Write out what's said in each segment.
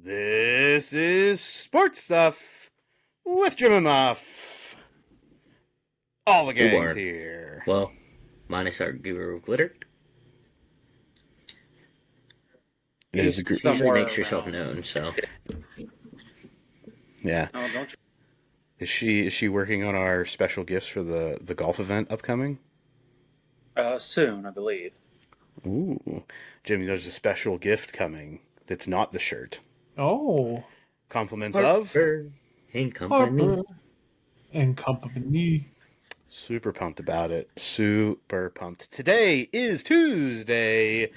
This is Sports Stuff with Jim and Muff. All the gangs here. Well, minus our guru of glitter. Is the group usually makes yourself known, so. Yeah. Oh, don't you? Is she working on our special gifts for the golf event upcoming? Soon, I believe. Ooh. Jimmy, there's a special gift coming that's not the shirt. Oh. Compliments Harper and company. Harper and company. Super pumped about it. Super pumped. Today is Tuesday,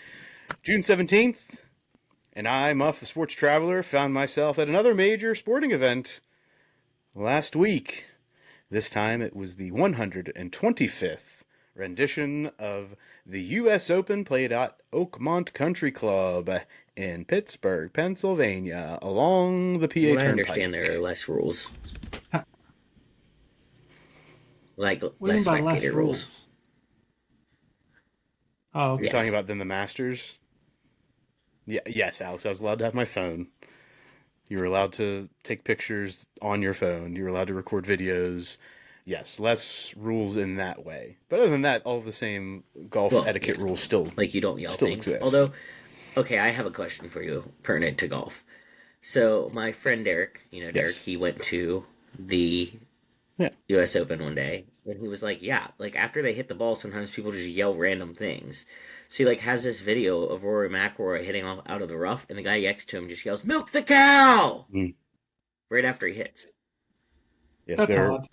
June 17th, and I, Muff the Sports Traveler, found myself at another major sporting event last week. This time it was the 125th rendition of the U.S. Open played at Oakmont Country Club in Pittsburgh, Pennsylvania, along the PA Turnpike. I understand there are less rules. Like less spectator rules. Oh, okay. You're talking about then the Masters? Yeah, yes, Alex, I was allowed to have my phone. You were allowed to take pictures on your phone. You were allowed to record videos. Yes, less rules in that way. But other than that, all of the same golf etiquette rules still like you don't yell still things. exist. Although, okay, I have a question for you pertinent to golf. So my friend Derek, Derek, Yes. he went to the U.S. Open one day, and he was like, yeah, like after they hit the ball, sometimes people just yell random things. So he has this video of Rory McIlroy hitting out of the rough, and the guy next to him just yells, "Milk the cow!" Right after he hits. Yes, That's odd.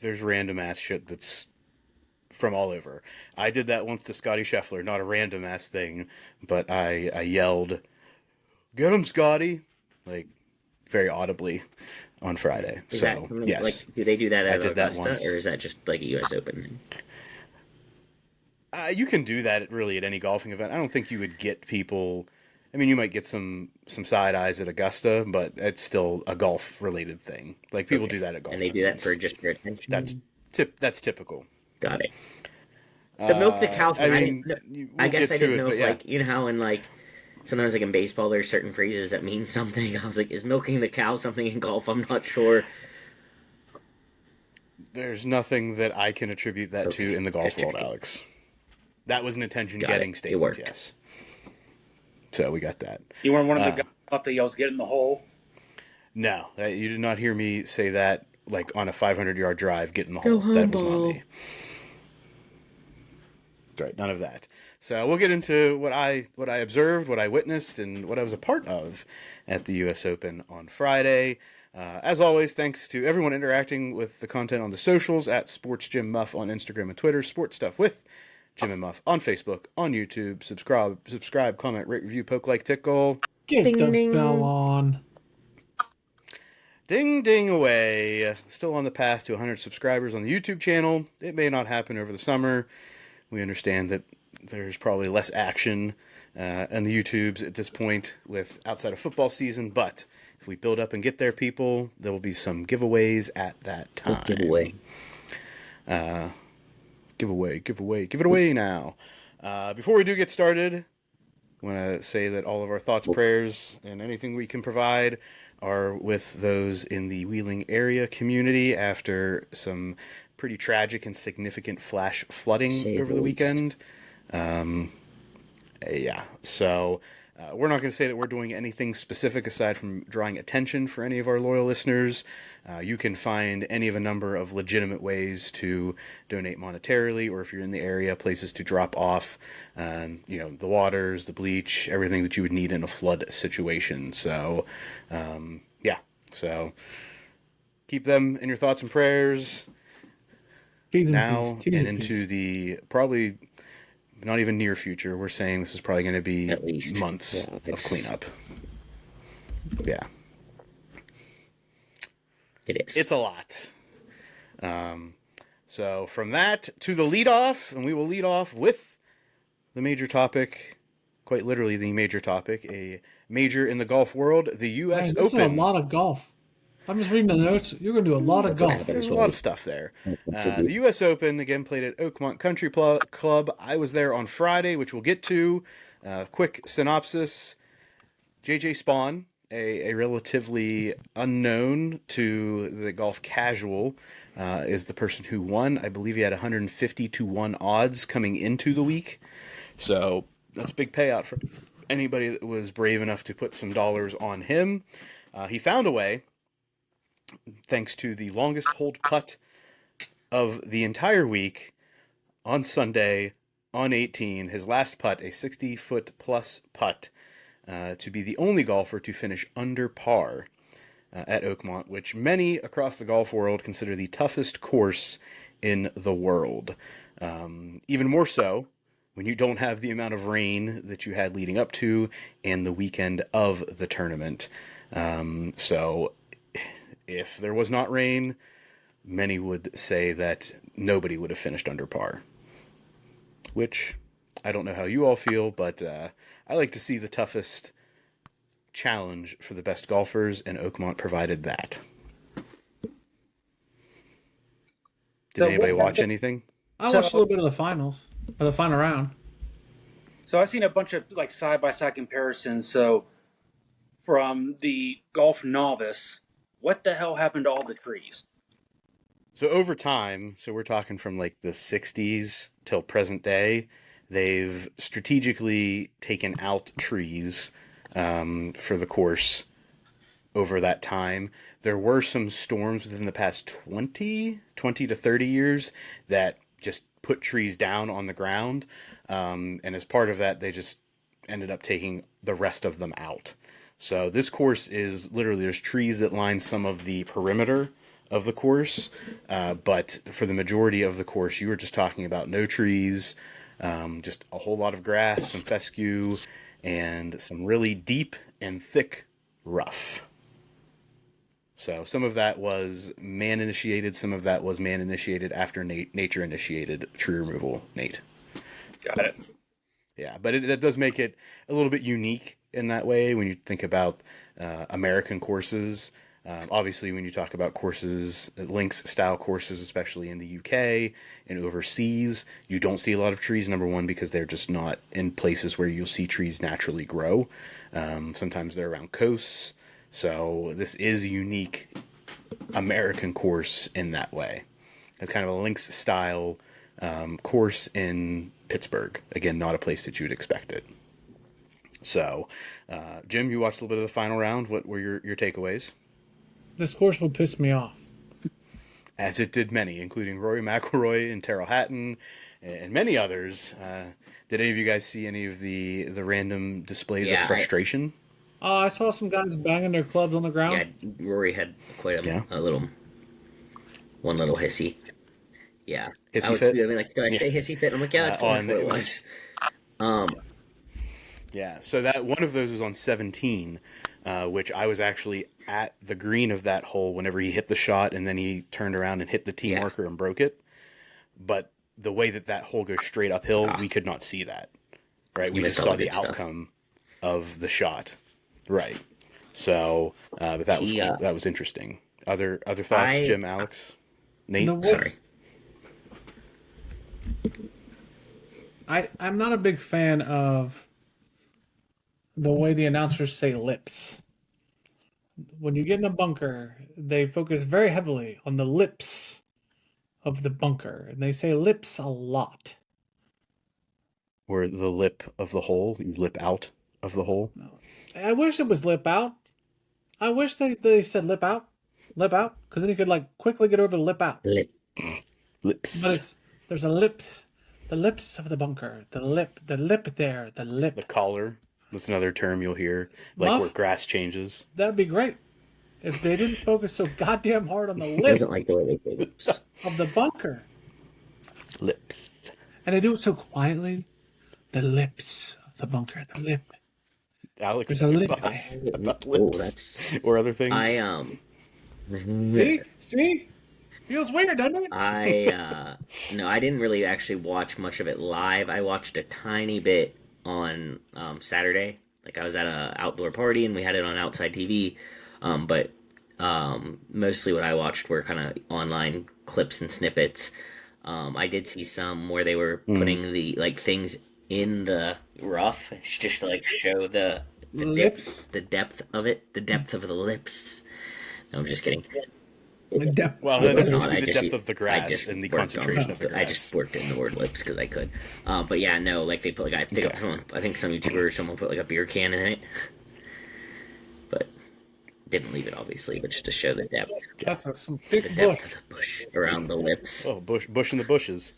There's random ass shit that's from all over. I did that once to Scotty Scheffler, not a random ass thing, but I yelled, "Get him, Scotty!" very audibly on Friday. Is so that yes, do they do that at Augusta, or is that just like a U.S. Open? You can do that really at any golfing event. I don't think you would get people. I mean, you might get some side eyes at Augusta, but it's still a golf related thing. Like people do that at golf, and they do that for just your attention. That's typical. Got it. The milk the cow thing. I guess I didn't know if you know how in sometimes in baseball there's certain phrases that mean something. I was like, is milking the cow something in golf? I'm not sure. There's nothing that I can attribute that to in the golf world, Alex. That was an attention-getting statement, yes. So we got that. You weren't one of the guys up that yells, "Get in the hole"? No, you did not hear me say that on a 500-yard drive, "Get in the hole." That was not me. Right, none of that. So we'll get into what I observed, what I witnessed, and what I was a part of at the U.S. Open on Friday. As always, thanks to everyone interacting with the content on the socials at Sports Jim Muff on Instagram and Twitter, Sports Stuff with Jim and Muff on Facebook, on YouTube. Subscribe, comment, rate, review, poke, like, tickle. Get ding, the ding. bell on. Ding, ding away. Still on the path to 100 subscribers on the YouTube channel. It may not happen over the summer. We understand that there's probably less action on the YouTubes at this point with outside of football season, but if we build up and get there, people, there will be some giveaways at that time. Giveaway. Give it away now. Before we do get started, I want to say that all of our thoughts, prayers, and anything we can provide are with those in the Wheeling area community after some pretty tragic and significant flash flooding over the weekend. So we're not going to say that we're doing anything specific aside from drawing attention for any of our loyal listeners. You can find any of a number of legitimate ways to donate monetarily, or if you're in the area, places to drop off, the waters, the bleach, everything that you would need in a flood situation. So, so keep them in your thoughts and prayers now and into the probably not even near future. We're saying this is probably going to be at least months of cleanup. Yeah. It is. It's a lot. So from that to the leadoff, and we will lead off with the major topic, quite literally the major topic, a major in the golf world, the U.S. This Open. is a lot of golf. I'm just reading the notes. You're going to do a lot of golf. There's a lot of stuff there. The U.S. Open, again, played at Oakmont Country Club. I was there on Friday, which we'll get to. Quick synopsis. J.J. Spaun a relatively unknown to the golf casual, is the person who won. I believe he had 150 to 1 odds coming into the week. So that's a big payout for anybody that was brave enough to put some dollars on him. He found a way, thanks to the longest hold putt of the entire week on Sunday on 18. His last putt, a 60-foot plus putt, to be the only golfer to finish under par at Oakmont, which many across the golf world consider the toughest course in the world. Even more so when you don't have the amount of rain that you had leading up to and the weekend of the tournament. So if there was not rain, many would say that nobody would have finished under par. Which, I don't know how you all feel, but I like to see the toughest challenge for the best golfers, and Oakmont provided that. Did anybody watch anything? I watched a little bit of the finals, or the final round. So I've seen a bunch of like side-by-side comparisons. So from the golf novice, what the hell happened to all the trees? So over time, so we're talking from like the 60s till present day, they've strategically taken out trees for the course over that time. There were some storms within the past 20 to 30 years that just put trees down on the ground. And as part of that, they just ended up taking the rest of them out. So this course is literally, there's trees that line some of the perimeter of the course, but for the majority of the course, you were just talking about no trees, just a whole lot of grass, some fescue, and some really deep and thick rough. So some of that was man-initiated, some of that was man-initiated after nature-initiated tree removal, Nate. Got it. Yeah, but it does make it a little bit unique in that way when you think about American courses. Obviously, when you talk about courses, links-style courses, especially in the UK and overseas, you don't see a lot of trees, number one, because they're just not in places where you'll see trees naturally grow. Sometimes they're around coasts. So this is a unique American course in that way. It's kind of a links-style course in Pittsburgh. Again, not a place that you would expect it. So, Jim, you watched a little bit of the final round. What were your takeaways? This course would piss me off. As it did many, including Rory McIlroy and Terrell Hatton and many others. Did any of you guys see any of the random displays of frustration? I saw some guys banging their clubs on the ground. Yeah, Rory had quite a little hissy. Yeah. Hissy fit? I mean, like, did I say hissy fit? I'm like, yeah, that's what it was. Yeah, so that one of those was on 17, which I was actually at the green of that hole whenever he hit the shot, and then he turned around and hit the tee marker and broke it. But the way that hole goes straight uphill, we could not see that, right? We just saw the outcome of the shot, right? So, but that was interesting. Other thoughts, Jim, Alex, Nate? Sorry. I'm not a big fan of the way the announcers say lips. When you get in a bunker, they focus very heavily on the lips of the bunker, and they say lips a lot. Or the lip of the hole, you lip out of the hole. No. I wish it was lip out. I wish they said lip out, because then you could like quickly get over the lip out. Lips. But there's a lip, the lips of the bunker, the lip there, the lip. The collar. That's another term you'll hear, like Muff, where grass changes. That'd be great if they didn't focus so goddamn hard on the lip. Doesn't like the way they say lips of the bunker. Lips. And they do it so quietly. The lips of the bunker, the lip. Alex, there's a lip about lips or other things. See, feels weird, doesn't it? No, I didn't really actually watch much of it live. I watched a tiny bit on Saturday. Like I was at an outdoor party and we had it on outside TV, but mostly what I watched were kind of online clips and snippets. I did see some where they were putting the like things in the rough just to like show the lips. The depth of it, the depth of the lips. No, I'm just kidding. The depth. Well, It that was would not. be I the just- depth of the I grass just and the worked concentration on- of the grass. I just worked in the word lips because I could. But yeah, no, like they put like I think some YouTuber or someone put like a beer can in it, but didn't leave it obviously, but just to show the depth. That's some The thick depth bush. of the bush around the lips. Oh, bush in the bushes.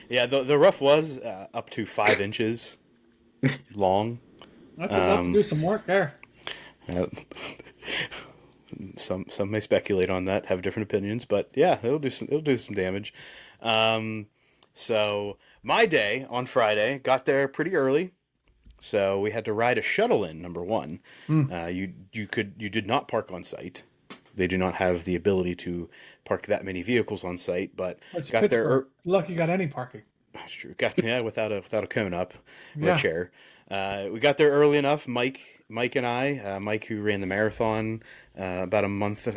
Yeah, the rough was up to 5 inches long. That's enough to do some work there. Uh, some may speculate on that, have different opinions, but yeah, it'll do some damage. So my day on Friday got there pretty early, so we had to ride a shuttle in. Number one, you did not park on site. They do not have the ability to park that many vehicles on site, but That's got Pittsburgh. there. Lucky you got any parking. That's true. Without a cone up or Yeah. a chair. We got there early enough. Mike and I, Mike who ran the marathon about a month,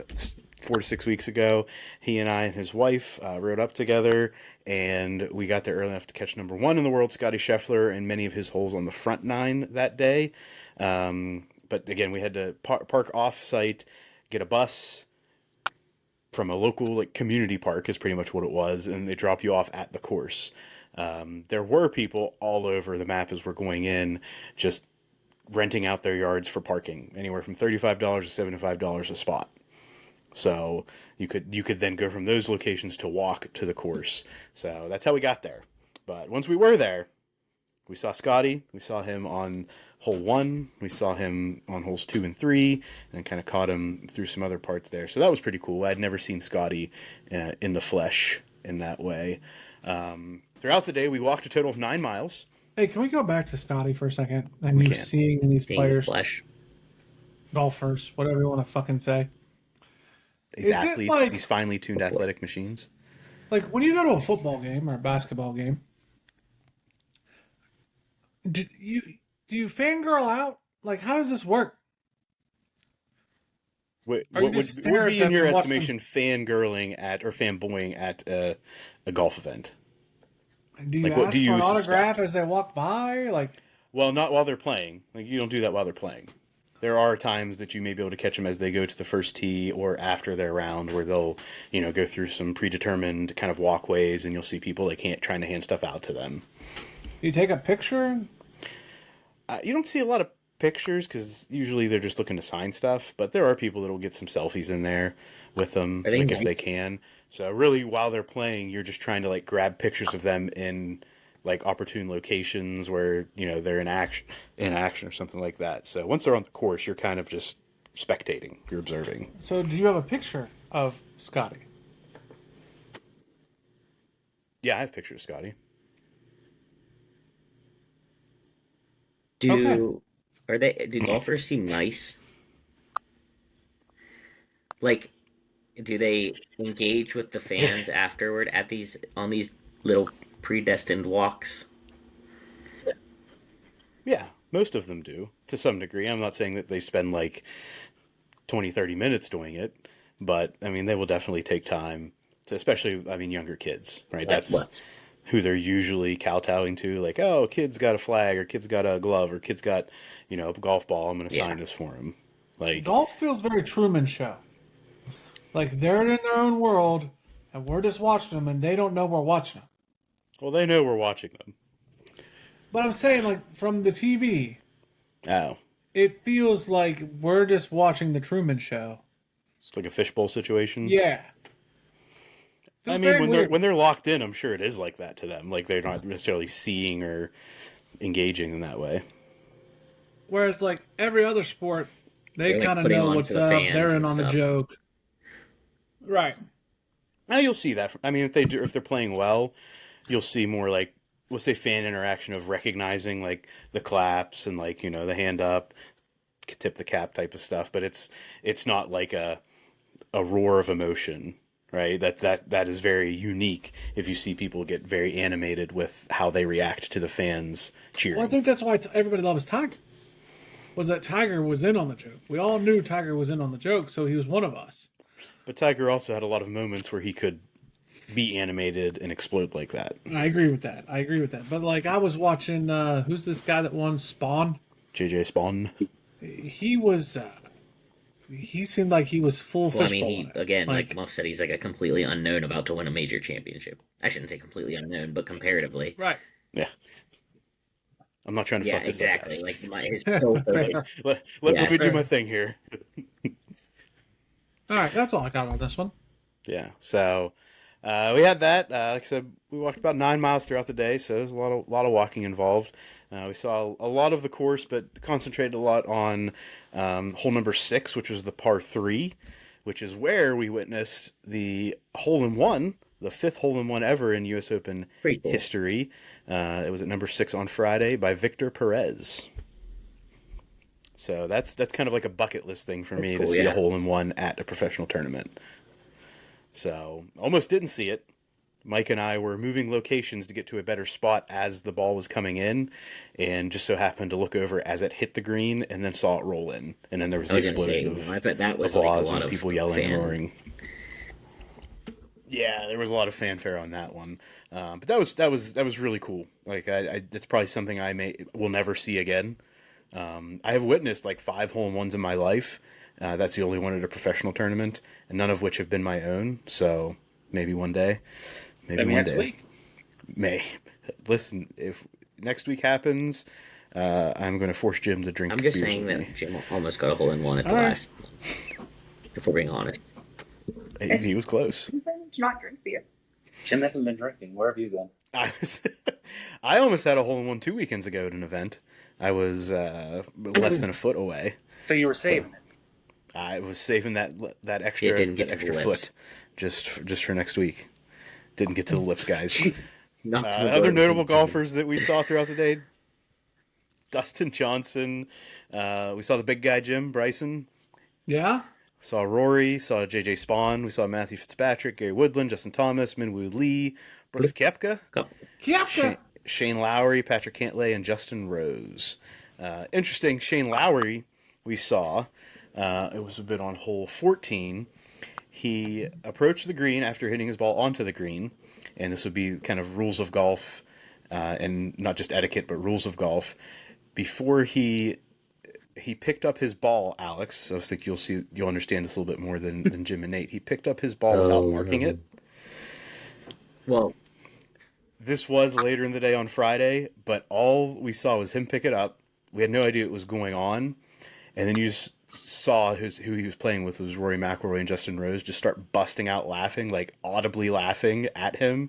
4 to 6 weeks ago, he and I and his wife rode up together, and we got there early enough to catch number 1 in the world, Scotty Scheffler, and many of his holes on the front 9 that day. But again, we had to park off site, get a bus from a local like community park is pretty much what it was, and they drop you off at the course. There were people all over the map as we're going in, just renting out their yards for parking, anywhere from $35 to $75 a spot. So you could then go from those locations to walk to the course. So that's how we got there. But once we were there, we saw Scotty. We saw him on hole 1. We saw him on holes 2 and 3, and kind of caught him through some other parts there. So that was pretty cool. I'd never seen Scotty in the flesh in that way. Throughout the day, we walked a total of 9 miles. Hey, can we go back to Scotty for a second? And We you can. seeing these Being players, flesh. golfers, whatever you want to fucking say. These Is it athletes, like- these finely tuned athletic machines. Like when you go to a football game or a basketball game, do you fangirl out? Like, how does this work? What Or you would just stare be at in them your and watch estimation fangirling at or fanboying at a golf event? Do you Like, what ask do you for an suspect? autograph as they walk by? Like, Well, not while they're playing. Like, you don't do that while they're playing. There are times that you may be able to catch them as they go to the first tee or after their round, where they'll, go through some predetermined kind of walkways, and you'll see people like trying to hand stuff out to them. you take a picture. You don't see a lot of pictures because usually they're just looking to sign stuff, but there are people that will get some selfies in there with them, Are they like if nice? they can. So really, while they're playing, you're just trying to like grab pictures of them in like opportune locations where they're in action or something like that. So once they're on the course, you're kind of just spectating, you're observing. So, do you have a picture of Scotty? Yeah, I have pictures of Scotty. Do golfers seem nice? Like, do they engage with the fans afterward on these little predestined walks? Yeah, most of them do to some degree. I'm not saying that they spend like 20-30 minutes doing it, but I mean they will definitely take time to, especially younger kids, right? Like That's what? who they're usually kowtowing to, like, oh, kid's got a flag, or kid's got a glove, or kid's got a golf ball, I'm going to sign this for him. Like, Golf feels very Truman Show. Like they're in their own world, and we're just watching them, and they don't know we're watching them. well, they know we're watching them. But I'm saying, like from the TV, Oh, it feels like we're just watching the Truman Show. it's like a fishbowl situation. Yeah. I Feels mean, very when weird. they're locked in, I'm sure it is like that to them. Like they're not necessarily seeing or engaging in that way. Whereas, like every other sport, they They're, like, kind of putting know on what's for the up. fans They're in and on the stuff. joke. Right. Now you'll see that. I mean, if they're playing well, you'll see more like, we'll say, fan interaction of recognizing like the claps and like the hand up, tip the cap type of stuff. But it's not like a roar of emotion, right? That is very unique. If you see people get very animated with how they react to the fans cheering. Well, I think that's why everybody loves Tiger. Was that Tiger was in on the joke? We all knew Tiger was in on the joke, so he was one of us. But Tiger also had a lot of moments where he could be animated and explode like that. I agree with that. But like I was watching, who's this guy that won Spaun? JJ Spaun. He was. He seemed like he was full Well, I fishbowl. mean, like Muff said, he's like a completely unknown about to win a major championship. I shouldn't say completely unknown, but comparatively. Right. Yeah. I'm not trying to fuck this exactly. up. Like his let me do my thing here. All right, that's all I got on this one. Yeah. So we had that. Like I said, we walked about 9 miles throughout the day, so there's a lot of walking involved. We saw a lot of the course, but concentrated a lot on hole number 6, which was the par 3, which is where we witnessed the hole-in-one, the 5th hole-in-one ever in U.S. Open history. It was at number 6 on Friday by Victor Perez. So that's kind of like a bucket list thing for me to see a hole-in-one at a professional tournament. So almost didn't see it. Mike and I were moving locations to get to a better spot as the ball was coming in, and just so happened to look over as it hit the green and then saw it roll in. And then there was the explosion of applause and people yelling and roaring. Yeah, there was a lot of fanfare on that one. But that was really cool. Like that's probably something I will never see again. I have witnessed like 5 hole-in-ones in my life. That's the only one at a professional tournament, and none of which have been my own. So maybe one day. Maybe next week. Listen, if next week happens, I'm going to force Jim to drink. I'm just saying that Jim almost got a hole-in-one at the last. If we're being honest, he was close. To not drink beer. Jim hasn't been drinking. Where have you gone? I almost had a hole-in-one 2 weekends ago at an event. I was less than a foot away. So you were saving it. I was saving that extra foot just for next week. Didn't get to the lips, guys. Other notable golfers that we saw throughout the day: Dustin Johnson. We saw the big guy, Jim Bryson. Yeah. Saw Rory. Saw JJ Spaun. We saw Matthew Fitzpatrick, Gary Woodland, Justin Thomas, Minwoo Lee, Brooks Koepka. Shane Lowry, Patrick Cantlay, and Justin Rose. Interesting, Shane Lowry we saw. It was a bit on hole 14. He approached the green after hitting his ball onto the green, and this would be kind of rules of golf, and not just etiquette, but rules of golf. Before he picked up his ball, Alex, so I think you'll understand this a little bit more than Jim and Nate. He picked up his ball without marking it. Well, this was later in the day on Friday, but all we saw was him pick it up. We had no idea what was going on, and then you just saw who he was playing with was Rory McIlroy and Justin Rose just start busting out laughing, like audibly laughing at him.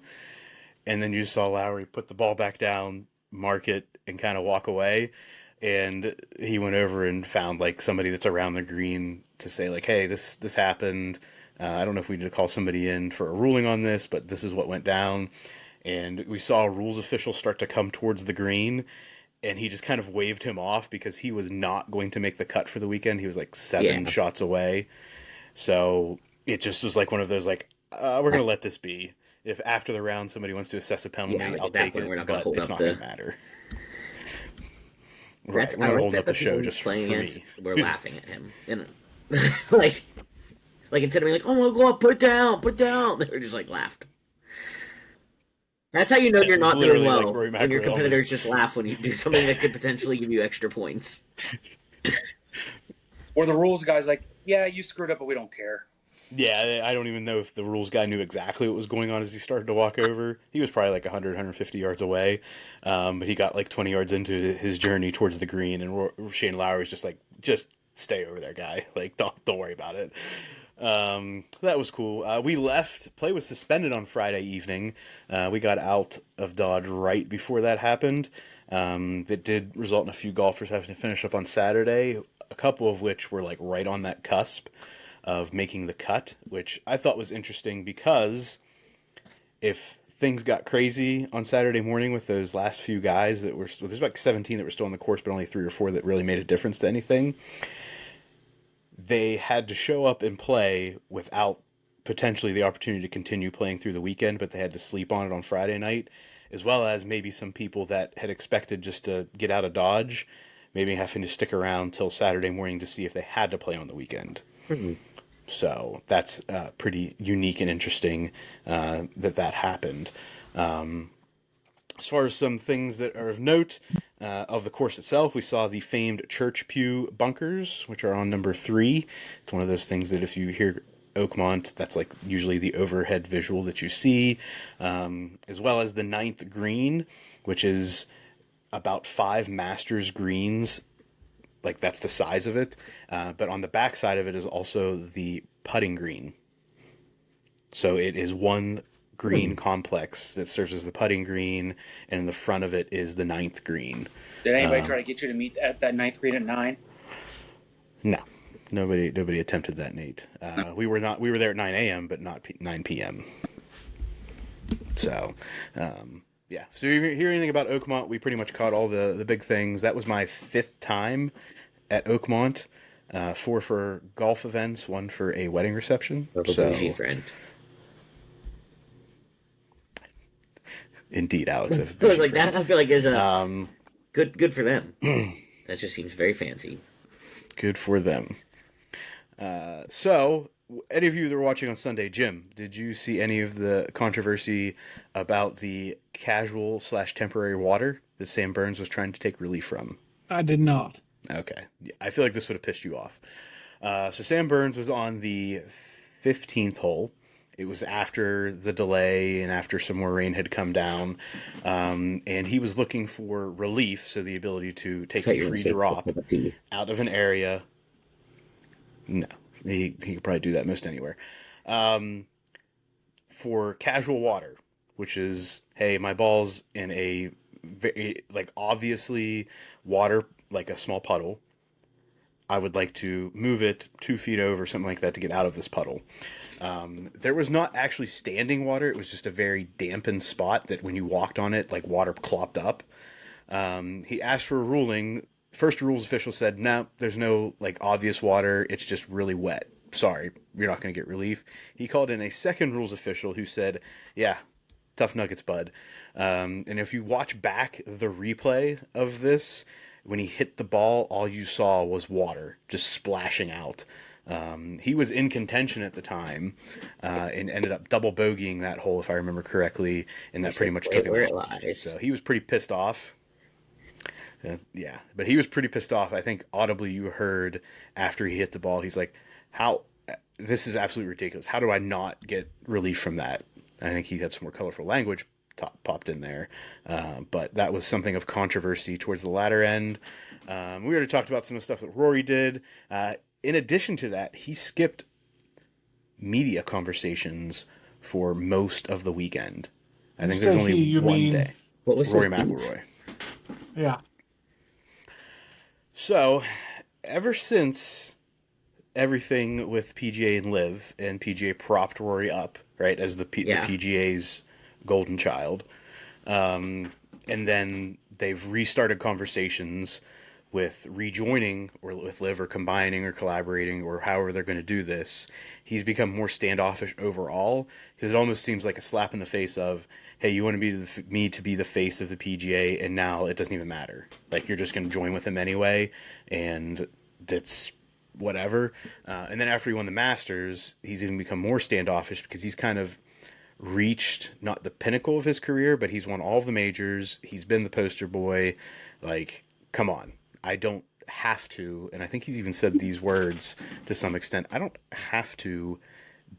And then you saw Lowry put the ball back down, mark it, and kind of walk away. And he went over and found like somebody that's around the green to say like, hey, this happened. I don't know if we need to call somebody in for a ruling on this, but this is what went down. And we saw a rules official start to come towards the green, and he just kind of waved him off because he was not going to make the cut for the weekend. He was like 7 shots away. So it just was like one of those like, we're going to let this be. If after the round somebody wants to assess a penalty, I'll take it, but it's not going to matter. Right, we're not holding up the show just for me. We're laughing at him. And, like instead of being like, oh my God, put it down, they were just like laughed. That's how you know you're not doing well, like when your competitors just laugh when you do something that could potentially give you extra points. Or the rules guy's like, yeah, you screwed up, but we don't care. Yeah, I don't even know if the rules guy knew exactly what was going on as he started to walk over. He was probably like 100, 150 yards away, but he got like 20 yards into his journey towards the green, and Shane Lowry was just like, just stay over there, guy. Like, don't worry about it. That was cool. We left. Play was suspended on Friday evening. We got out of Dodge right before that happened. It did result in a few golfers having to finish up on Saturday, a couple of which were like right on that cusp of making the cut, which I thought was interesting because if things got crazy on Saturday morning with those last few guys there's like 17 that were still on the course, but only 3 or 4 that really made a difference to anything. They had to show up and play without potentially the opportunity to continue playing through the weekend, but they had to sleep on it on Friday night, as well as maybe some people that had expected just to get out of Dodge, maybe having to stick around till Saturday morning to see if they had to play on the weekend. Mm-hmm. So that's pretty unique and interesting that happened. As far as some things that are of note of the course itself, we saw the famed Church Pew bunkers, which are on number 3. It's one of those things that if you hear Oakmont, that's like usually the overhead visual that you see, as well as the 9th green, which is about 5 Masters greens. Like, that's the size of it. But on the back side of it is also the putting green. So it is one green complex that serves as the putting green, and in the front of it is the 9th green. Did anybody try to get you to meet at that 9th green at 9? No. Nobody attempted that, Nate. We were there at 9 a.m., but not 9 p.m. So, yeah. So if you hear anything about Oakmont, we pretty much caught all the big things. That was my 5th time at Oakmont. 4 for golf events, 1 for a wedding reception. Bougie friend. Indeed, Alex. I was like, that I feel like is a good for them. That just seems very fancy. Good for them. So, any of you that were watching on Sunday, Jim, did you see any of the controversy about the casual/temporary water that Sam Burns was trying to take relief from? I did not. Okay. I feel like this would have pissed you off. So Sam Burns was on the 15th hole. It was after the delay and after some more rain had come down. And he was looking for relief, so the ability to take a free drop out of an area. No, he could probably do that most anywhere. For casual water, which is, hey, my ball's in a very, like, obviously water, like a small puddle. I would like to move it 2 feet over, something like that, to get out of this puddle. There was not actually standing water. It was just a very dampened spot that when you walked on it, like, water clopped up. He asked for a ruling. First rules official said, no, there's no, like, obvious water. It's just really wet. Sorry, you're not going to get relief. He called in a second rules official who said, yeah, tough nuggets, bud. And if you watch back the replay of this, when he hit the ball, all you saw was water just splashing out. He was in contention at the time and ended up double bogeying that hole, if I remember correctly, and that pretty much took him out. So he was pretty pissed off. Yeah, but he was pretty pissed off. I think audibly you heard after he hit the ball, he's like, how, this is absolutely ridiculous. How do I not get relief from that? I think he had some more colorful language popped in there. But that was something of controversy towards the latter end. We already talked about some of the stuff that Rory did. In addition to that, he skipped media conversations for most of the weekend. I think there's only one day. What was Rory McIlroy? Yeah. So, ever since everything with PGA and Live, and PGA propped Rory up, right, as the PGA's golden child, and then they've restarted conversations with rejoining or with Live or combining or collaborating or however they're going to do this. He's become more standoffish overall because it almost seems like a slap in the face of, hey, you want to be me to be the face of the PGA, and now it doesn't even matter. Like, you're just going to join with him anyway, and that's whatever. And then after he won the Masters, he's even become more standoffish because he's kind of reached not the pinnacle of his career, but he's won all of the majors. He's been the poster boy. Like, come on. I don't have to, and I think he's even said these words to some extent, I don't have to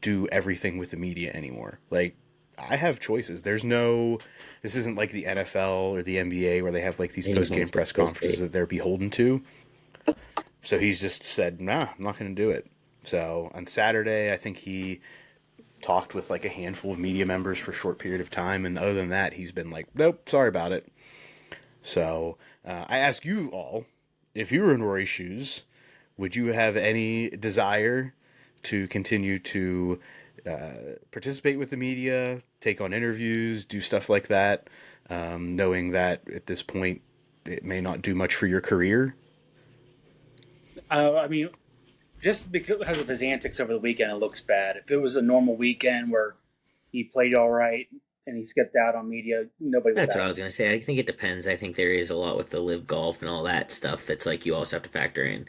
do everything with the media anymore. Like, I have choices. This isn't like the NFL or the NBA where they have like these post-game press conferences that they're beholden to. So he's just said, nah, I'm not going to do it. So on Saturday, I think he talked with like a handful of media members for a short period of time. And other than that, he's been like, nope, sorry about it. So I ask you all, if you were in Rory's shoes, would you have any desire to continue to participate with the media, take on interviews, do stuff like that, knowing that at this point it may not do much for your career? I mean, just because of his antics over the weekend, it looks bad. If it was a normal weekend where he played all right and he skipped out on media, nobody would. That's what I was going to say. I think it depends. I think there is a lot with the live golf and all that stuff that's like you also have to factor in.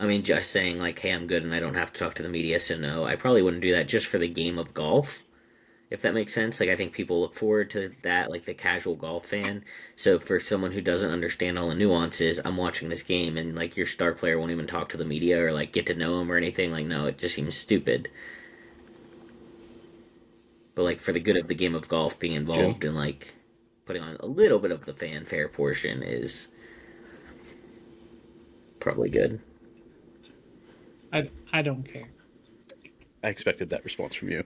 I mean, just saying like, hey, I'm good and I don't have to talk to the media, so no, I probably wouldn't do that just for the game of golf, if that makes sense. Like, I think people look forward to that, like the casual golf fan. So for someone who doesn't understand all the nuances, I'm watching this game and like your star player won't even talk to the media or like get to know him or anything. Like, no, it just seems stupid. But like for the good of the game of golf, being involved in like putting on a little bit of the fanfare portion is probably good. I don't care. I expected that response from you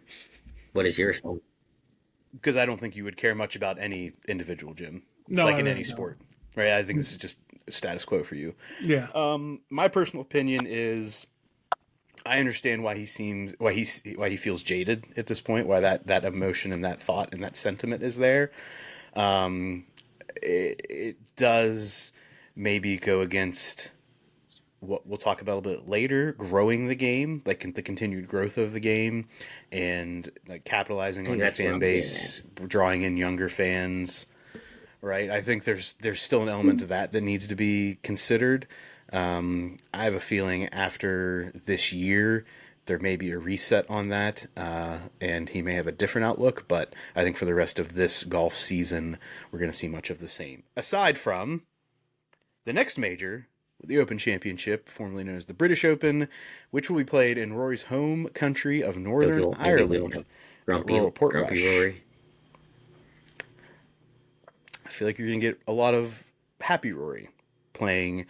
What is your response? because I don't think you would care much about any individual, Jim. No, like I in really any don't. sport, right? I think this is just status quo for you. Yeah. My personal opinion is I understand why he feels jaded at this point, why that emotion and that thought and that sentiment is there. It does maybe go against what we'll talk about a little bit later, growing the game, like the continued growth of the game, and like capitalizing on your fan base, drawing in younger fans. Right, I think there's still an element to that needs to be considered. I have a feeling after this year there may be a reset on that, and he may have a different outlook. But I think for the rest of this golf season, we're going to see much of the same. Aside from the next major, the Open Championship, formerly known as the British Open, which will be played in Rory's home country of Northern Ireland. Grumpy Rory. I feel like you're going to get a lot of happy Rory playing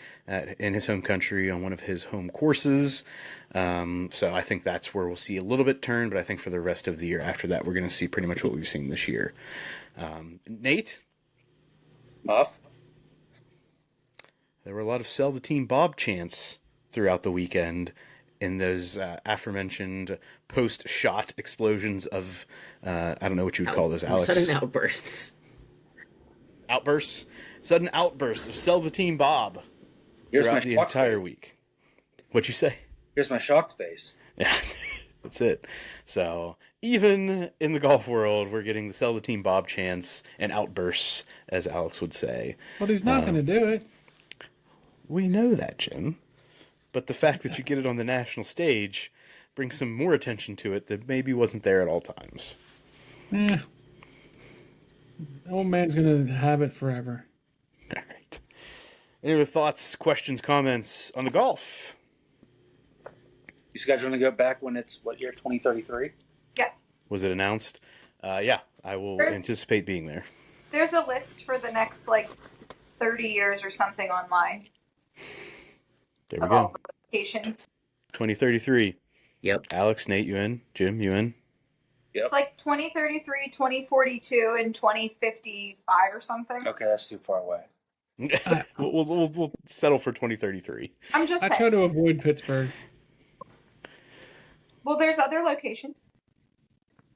in his home country on one of his home courses. So I think that's where we'll see a little bit turn, but I think for the rest of the year after that, we're going to see pretty much what we've seen this year. Nate? Muff? There were a lot of sell the team Bob chants throughout the weekend in those aforementioned post-shot explosions of, I don't know what you would call those, Alex. Sudden outbursts. Sudden outbursts of sell the team Bob throughout the entire week. What'd you say? Here's my shocked face. Yeah, that's it. So even in the golf world, we're getting the sell the team Bob chants and outbursts, as Alex would say. But he's not going to do it. We know that, Jim. But the fact that you get it on the national stage brings some more attention to it that maybe wasn't there at all times. Yeah. Old man's going to have it forever. All right. Any other thoughts, questions, comments on the golf? You scheduling to go back when it's, what year, 2033? Yeah. Was it announced? Yeah, I will anticipate being there. There's a list for the next, 30 years or something online. There we of go. all the locations. 2033. Yep. Alex, Nate, you in? Jim, you in? Yep. It's 2033, 2042, and 2055 or something. Okay, that's too far away. We'll settle for 2033. I'm just I saying. try to avoid Pittsburgh. Well, there's other locations.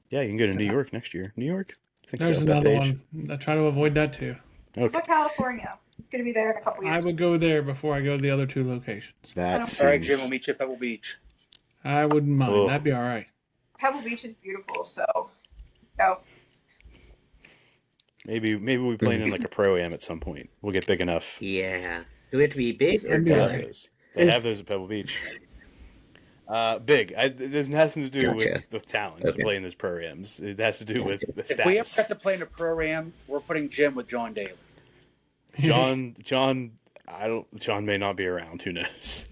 Yeah, you can go to New York next year. New York? I think There's so. another Bethpage. one. I try to avoid that too. Okay. But California. It's going to be there in a couple years. I would go there before I go to the other two locations. That All right, Jim, we'll seems... meet you at Pebble Beach. I wouldn't mind. Oh. That'd be all right. Pebble Beach is beautiful, so no. Maybe we'll be playing in like a pro-am at some point. We'll get big enough. Yeah. Do we have to be big or They They have have good? those. They have those at Pebble Beach. Big. This has nothing to do Gotcha. with talent to Okay. play in those pro-ams. It has to do with the If we ever status. have to play in a pro-am, we're putting Jim with John Daly. John, John may not be around. Who knows?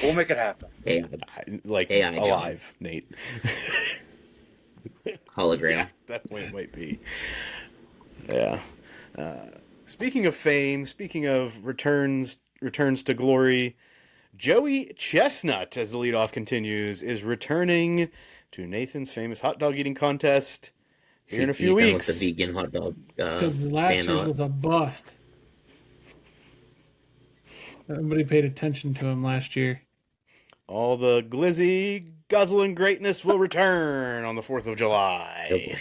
We'll make it happen. Hey, Like AI John. alive, Nate. hologram. Yeah, that point might be. Yeah. Speaking of fame, speaking of returns to glory, Joey Chestnut, as the leadoff continues, is returning to Nathan's famous hot dog eating contest here in a few He's done weeks. with the vegan hot dog. It's because last year's stand-on. was a bust. Nobody paid attention to him last year. All the glizzy, guzzling greatness will return on the 4th of July. Oh, boy.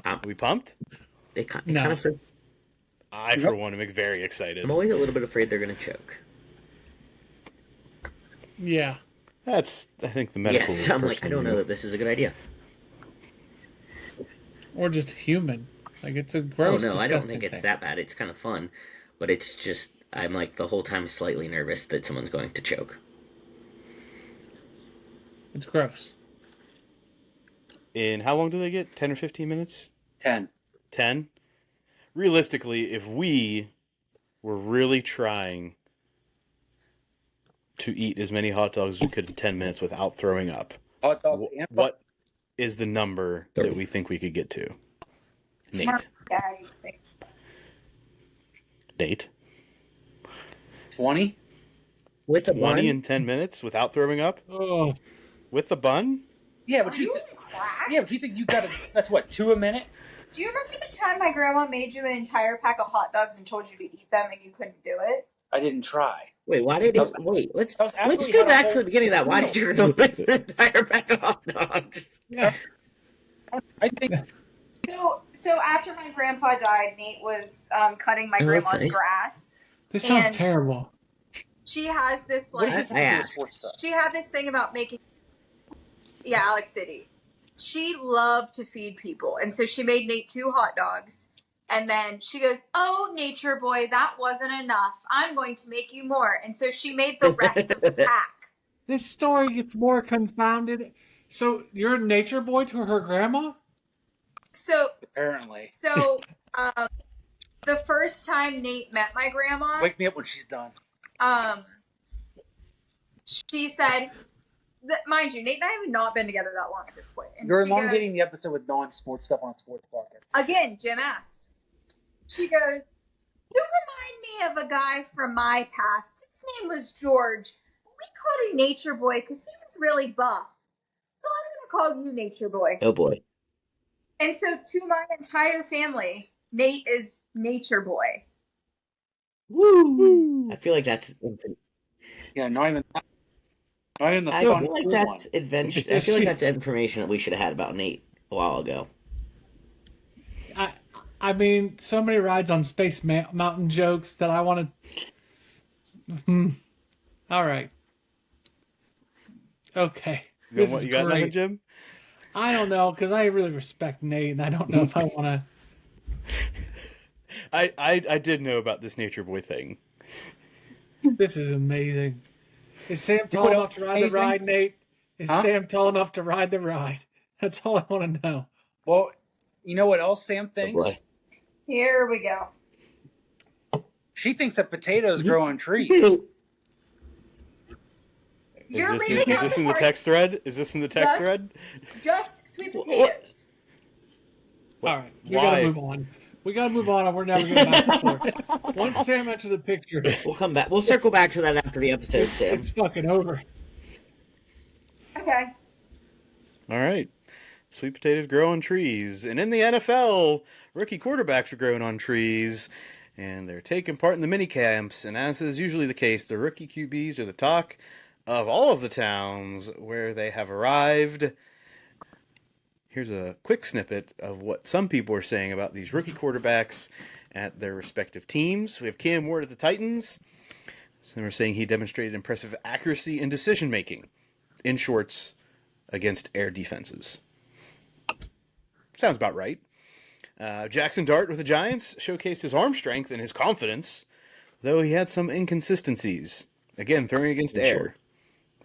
Are we pumped? They kind No. of. I, for one, am very excited. I'm always a little bit afraid they're going to choke. Yeah. That's, I think, the medical Yes, I'm like, person I don't in know you. that this is a good idea. Or just human. Like, it's a Oh gross, no, I don't disgusting think it's thing. that bad. It's kind of fun, but it's just I'm like the whole time slightly nervous that someone's going to choke. It's gross. In how long do they get? 10 or 15 minutes? 10. 10? Realistically, if we were really trying to eat as many hot dogs as we could in 10 minutes without throwing up, Hot dog and what is the number 30. that we think we could get to? Nate. Yeah, I think. Nate? 20? With a 20 bun? in 10 minutes without throwing up? Oh, With the bun? Yeah, but Are you, you on crack? yeah, but you think you got that's what, 2 a minute? Do you remember the time my grandma made you an entire pack of hot dogs and told you to eat them and you couldn't do it? I didn't try. Wait, why did it? Wait, let's That was after let's we go had a back whole to the beginning of that. Why meal. did you go with an entire pack of hot dogs? yeah. I think So after my grandpa died, Nate was cutting my Oh, that's grandma's nice. grass. This sounds And- terrible. She has this what like does this I have to do with asked. sports stuff? she had this thing about making. Yeah, Alex City. She loved to feed people, and so she made Nate 2 hot dogs. And then she goes, "Oh, nature boy, that wasn't enough. I'm going to make you more." And so she made the rest of the pack. This story gets more confounded. So you're a nature boy to her grandma? So Apparently. The first time Nate met my grandma, Wake me up when she's done. she said, mind you, Nate and I have not been together that long at this point. And You're she goes, elongating the episode with non-sports stuff on a sports podcast. again, Jim asked. She goes, "You remind me of a guy from my past. His name was George. We called him Nature Boy because he was really buff. So I'm going to call you Nature Boy." Oh boy. And so to my entire family, Nate is Nature Boy. Woo! I feel like that's. Yeah, not even the I fun feel like cool that's one. adventure. I feel like that's information that we should have had about Nate a while ago. I mean, so many rides on Space Mountain jokes that I want to. All right. Okay. This is You got nothing, great. Jim? I don't know, because I really respect Nate, and I don't know if I want to. I did know about this nature boy thing. This is amazing. Is Sam know tall what enough else to is ride the amazing? ride, Nate? Is Huh? Sam tall enough to ride the ride? That's all I want to know. Well, you know what else Sam Oh thinks? boy. Here we go. She thinks that potatoes grow on trees. You're Is leaving out this in the part- text thread? Is this in the text Yes. thread? Just sweet potatoes. All right, we Why? gotta move on. We gotta move on, or we're never getting back to sports. Once Sam entered the picture, We'll come back. We'll circle back to that after the episode, Sam. it's fucking over. Okay. All right. Sweet potatoes grow on trees. And in the NFL, rookie quarterbacks are growing on trees. And they're taking part in the mini camps. And as is usually the case, the rookie QBs are the talk of all of the towns where they have arrived. Here's a quick snippet of what some people are saying about these rookie quarterbacks at their respective teams. We have Cam Ward at the Titans. Some are saying he demonstrated impressive accuracy in decision making in shorts against air defenses. Sounds about right. Jackson Dart with the Giants showcased his arm strength and his confidence, though he had some inconsistencies. Again, throwing against air. Sure.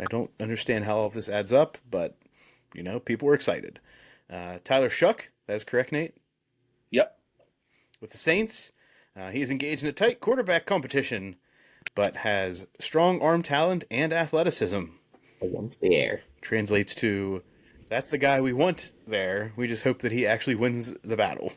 I don't understand how all of this adds up, but, people were excited. Tyler Shuck, that is correct, Nate? Yep. With the Saints, he is engaged in a tight quarterback competition, but has strong arm talent and athleticism. Against the air. Translates to, that's the guy we want there. We just hope that he actually wins the battle.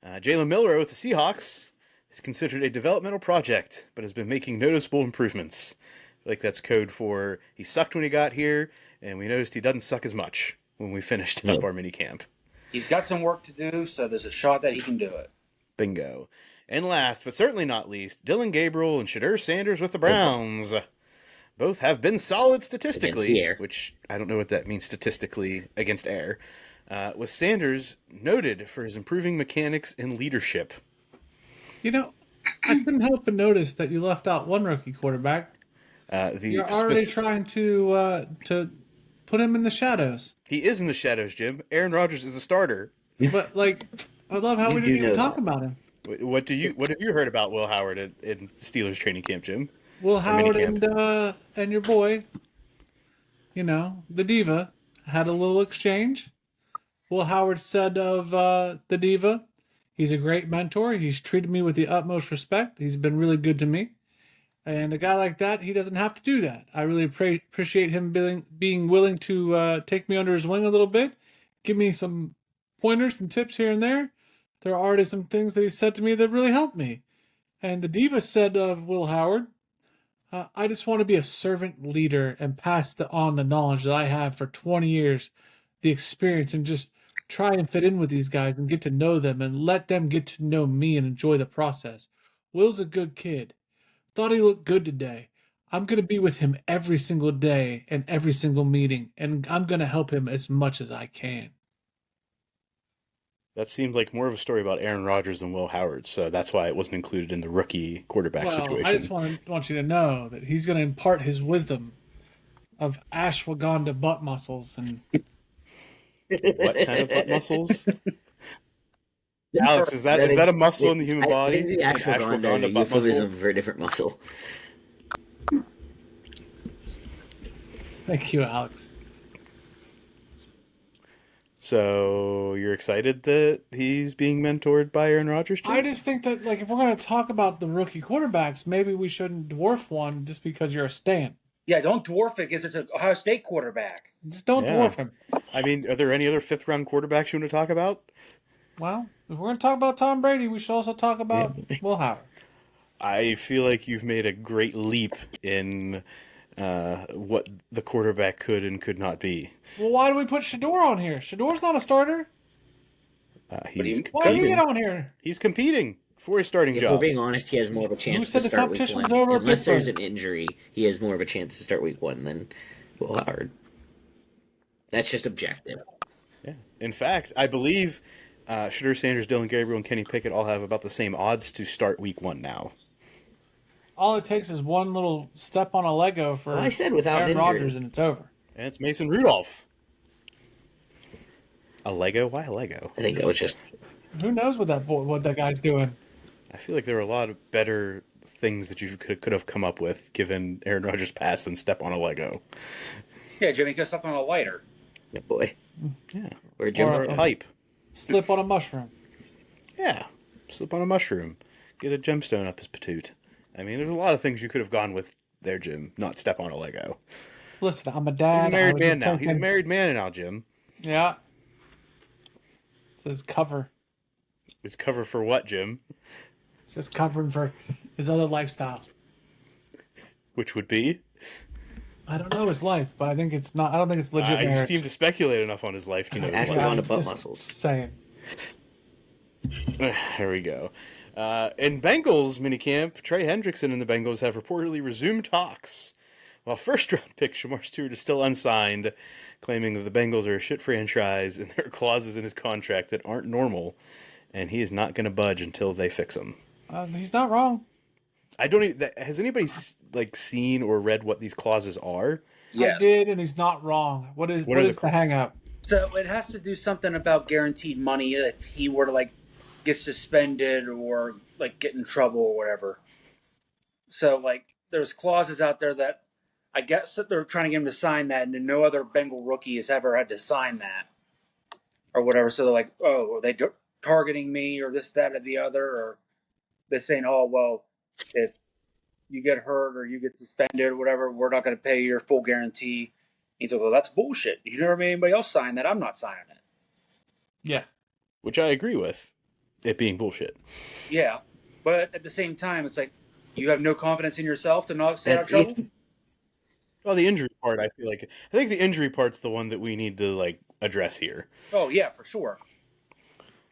Jalen Milroe with the Seahawks is considered a developmental project, but has been making noticeable improvements. I feel like that's code for he sucked when he got here, and we noticed he doesn't suck as much when we finished up our mini camp. He's got some work to do, so there's a shot that he can do it. Bingo. And last, but certainly not least, Dylan Gabriel and Shadur Sanders with the Browns. Both have been solid Against the statistically, air. which I don't know what that means statistically against air. With Sanders noted for his improving mechanics and leadership. I couldn't help but notice that you left out one rookie quarterback. You're already trying to put him in the shadows. He is in the shadows, Jim. Aaron Rodgers is a starter. But I love how You we do didn't even know talk that. about him. What have you heard about Will Howard in Steelers training camp, Jim? Will Or Howard minicamp? and your boy, the diva, had a little exchange. Will Howard said of the diva, he's a great mentor. He's treated me with the utmost respect. He's been really good to me. And a guy like that, he doesn't have to do that. I really appreciate him being willing to take me under his wing a little bit, give me some pointers and tips here and there. There are already some things that he said to me that really helped me. And the diva said of Will Howard, I just want to be a servant leader and pass on the knowledge that I have for 20 years, the experience, and just try and fit in with these guys and get to know them and let them get to know me and enjoy the process. Will's a good kid. Thought he looked good today. I'm going to be with him every single day and every single meeting, and I'm going to help him as much as I can. That seemed like more of a story about Aaron Rodgers than Will Howard, so that's why it wasn't included in the rookie quarterback situation. I just want you to know that he's going to impart his wisdom of ashwagandha butt muscles and What kind of butt muscles? Alex, is that a muscle in the human body? I think the ashwagandha is a euphemism for a different muscle. Thank you, Alex. So you're excited that he's being mentored by Aaron Rodgers, Jim? I just think that, if we're going to talk about the rookie quarterbacks, maybe we shouldn't dwarf one just because you're a stan. Yeah, don't dwarf it because it's an Ohio State quarterback. Just don't dwarf him. I mean, are there any other fifth-round quarterbacks you want to talk about? Well, if we're going to talk about Tom Brady, we should also talk about Will Howard. I feel like you've made a great leap in what the quarterback could and could not be. Well, why do we put Shador on here? Shador's not a starter. Why do you get on here? He's competing for his starting job. If we're being honest, he has more of a chance to start week one. Unless there's an injury, he has more of a chance to start week one than Will Howard. That's just objective. Yeah. In fact, I believe Shador Sanders, Dylan Gabriel, and Kenny Pickett all have about the same odds to start week one now. All it takes is one little step on a Lego for I said without Aaron Rodgers, and it's over. And it's Mason Rudolph. A Lego? Why a Lego? I think that was just... Who knows what that guy's doing? I feel like there were a lot of better things that you could have come up with given Aaron Rodgers' pass than step on a Lego. Yeah, Jimmy could step on a lighter. Yeah, boy. Yeah. Or a pipe. Slip on a mushroom. Yeah. Slip on a mushroom. Get a gemstone up his patoot. I mean, there's a lot of things you could have gone with there, Jim. Not step on a Lego. Listen, I'm a dad. He's a married man now. He's a married man now, Jim. Yeah. It's his cover. His cover for what, Jim? It's just covering for his other lifestyle. Which would be? I don't know his life, but I think it's not. I don't think it's legit. You seem to speculate enough on his life to know his life. On the butt muscles. Saying. There we go. In Bengals minicamp, Trey Hendrickson and the Bengals have reportedly resumed talks, while first-round pick Shamar Stewart is still unsigned, claiming that the Bengals are a shit franchise and there are clauses in his contract that aren't normal, and he is not going to budge until they fix them. He's not wrong. Has anybody seen or read what these clauses are? Yes. I did, and he's not wrong. What is the hang-up? So it has to do something about guaranteed money if he were to get suspended or get in trouble or whatever. So there's clauses out there that I guess that they're trying to get him to sign that, and no other Bengal rookie has ever had to sign that or whatever. So they're like, oh, are they targeting me or this, that, or the other? Or they're saying, oh, well, if you get hurt or you get suspended or whatever, we're not going to pay your full guarantee. He's like, well, that's bullshit. You never made anybody else sign that. I'm not signing it. Yeah. Which I agree with. It being bullshit. Yeah. But at the same time, it's like, you have no confidence in yourself to not stay out of trouble? Well, the injury part, I think the injury part's the one that we need to, address here. Oh, yeah, for sure.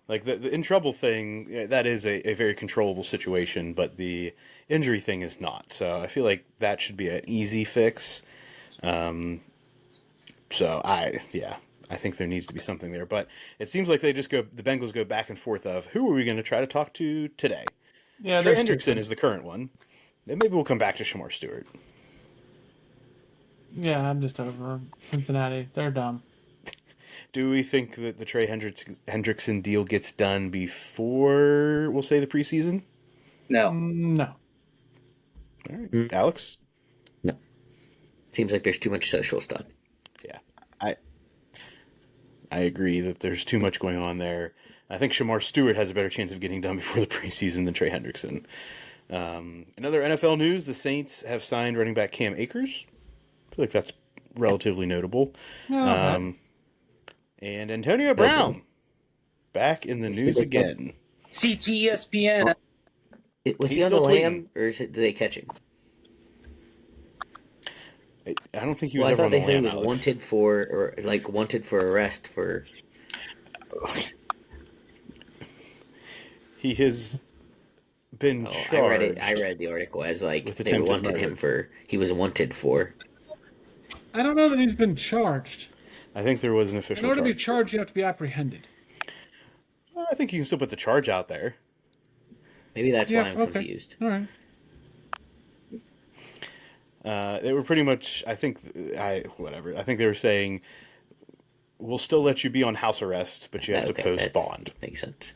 The in trouble thing, that is a very controllable situation, but the injury thing is not. So I feel like that should be an easy fix. I think there needs to be something there. But it seems like the Bengals go back and forth of who are we going to try to talk to today? Yeah, Trey Hendrickson is the current one. And maybe we'll come back to Shamar Stewart. Yeah, I'm just over Cincinnati. They're dumb. Do we think that the Trey Hendrickson deal gets done before, we'll say, the preseason? No. No. All right. Alex? No. Seems like there's too much social stuff. Yeah. I agree that there's too much going on there. I think Shamar Stewart has a better chance of getting done before the preseason than Trey Hendrickson. Another NFL news, the Saints have signed running back Cam Akers. I feel like that's relatively notable. And Antonio Brown, back in the news again. CTESPN. Was he on the lam, or did they catch him? I don't think he was I ever thought on the they said he lam, was Alex. wanted for arrest for... He has been charged. I read the article as like with they attempted wanted him for... He was wanted for... I don't know that he's been charged. I think there was an official In order charge. to be charged, you have to be apprehended. Well, I think you can still put the charge out there. Maybe that's why I'm confused. All right. They were pretty much, I think they were saying, we'll still let you be on house arrest, but you have to post bond. Makes sense.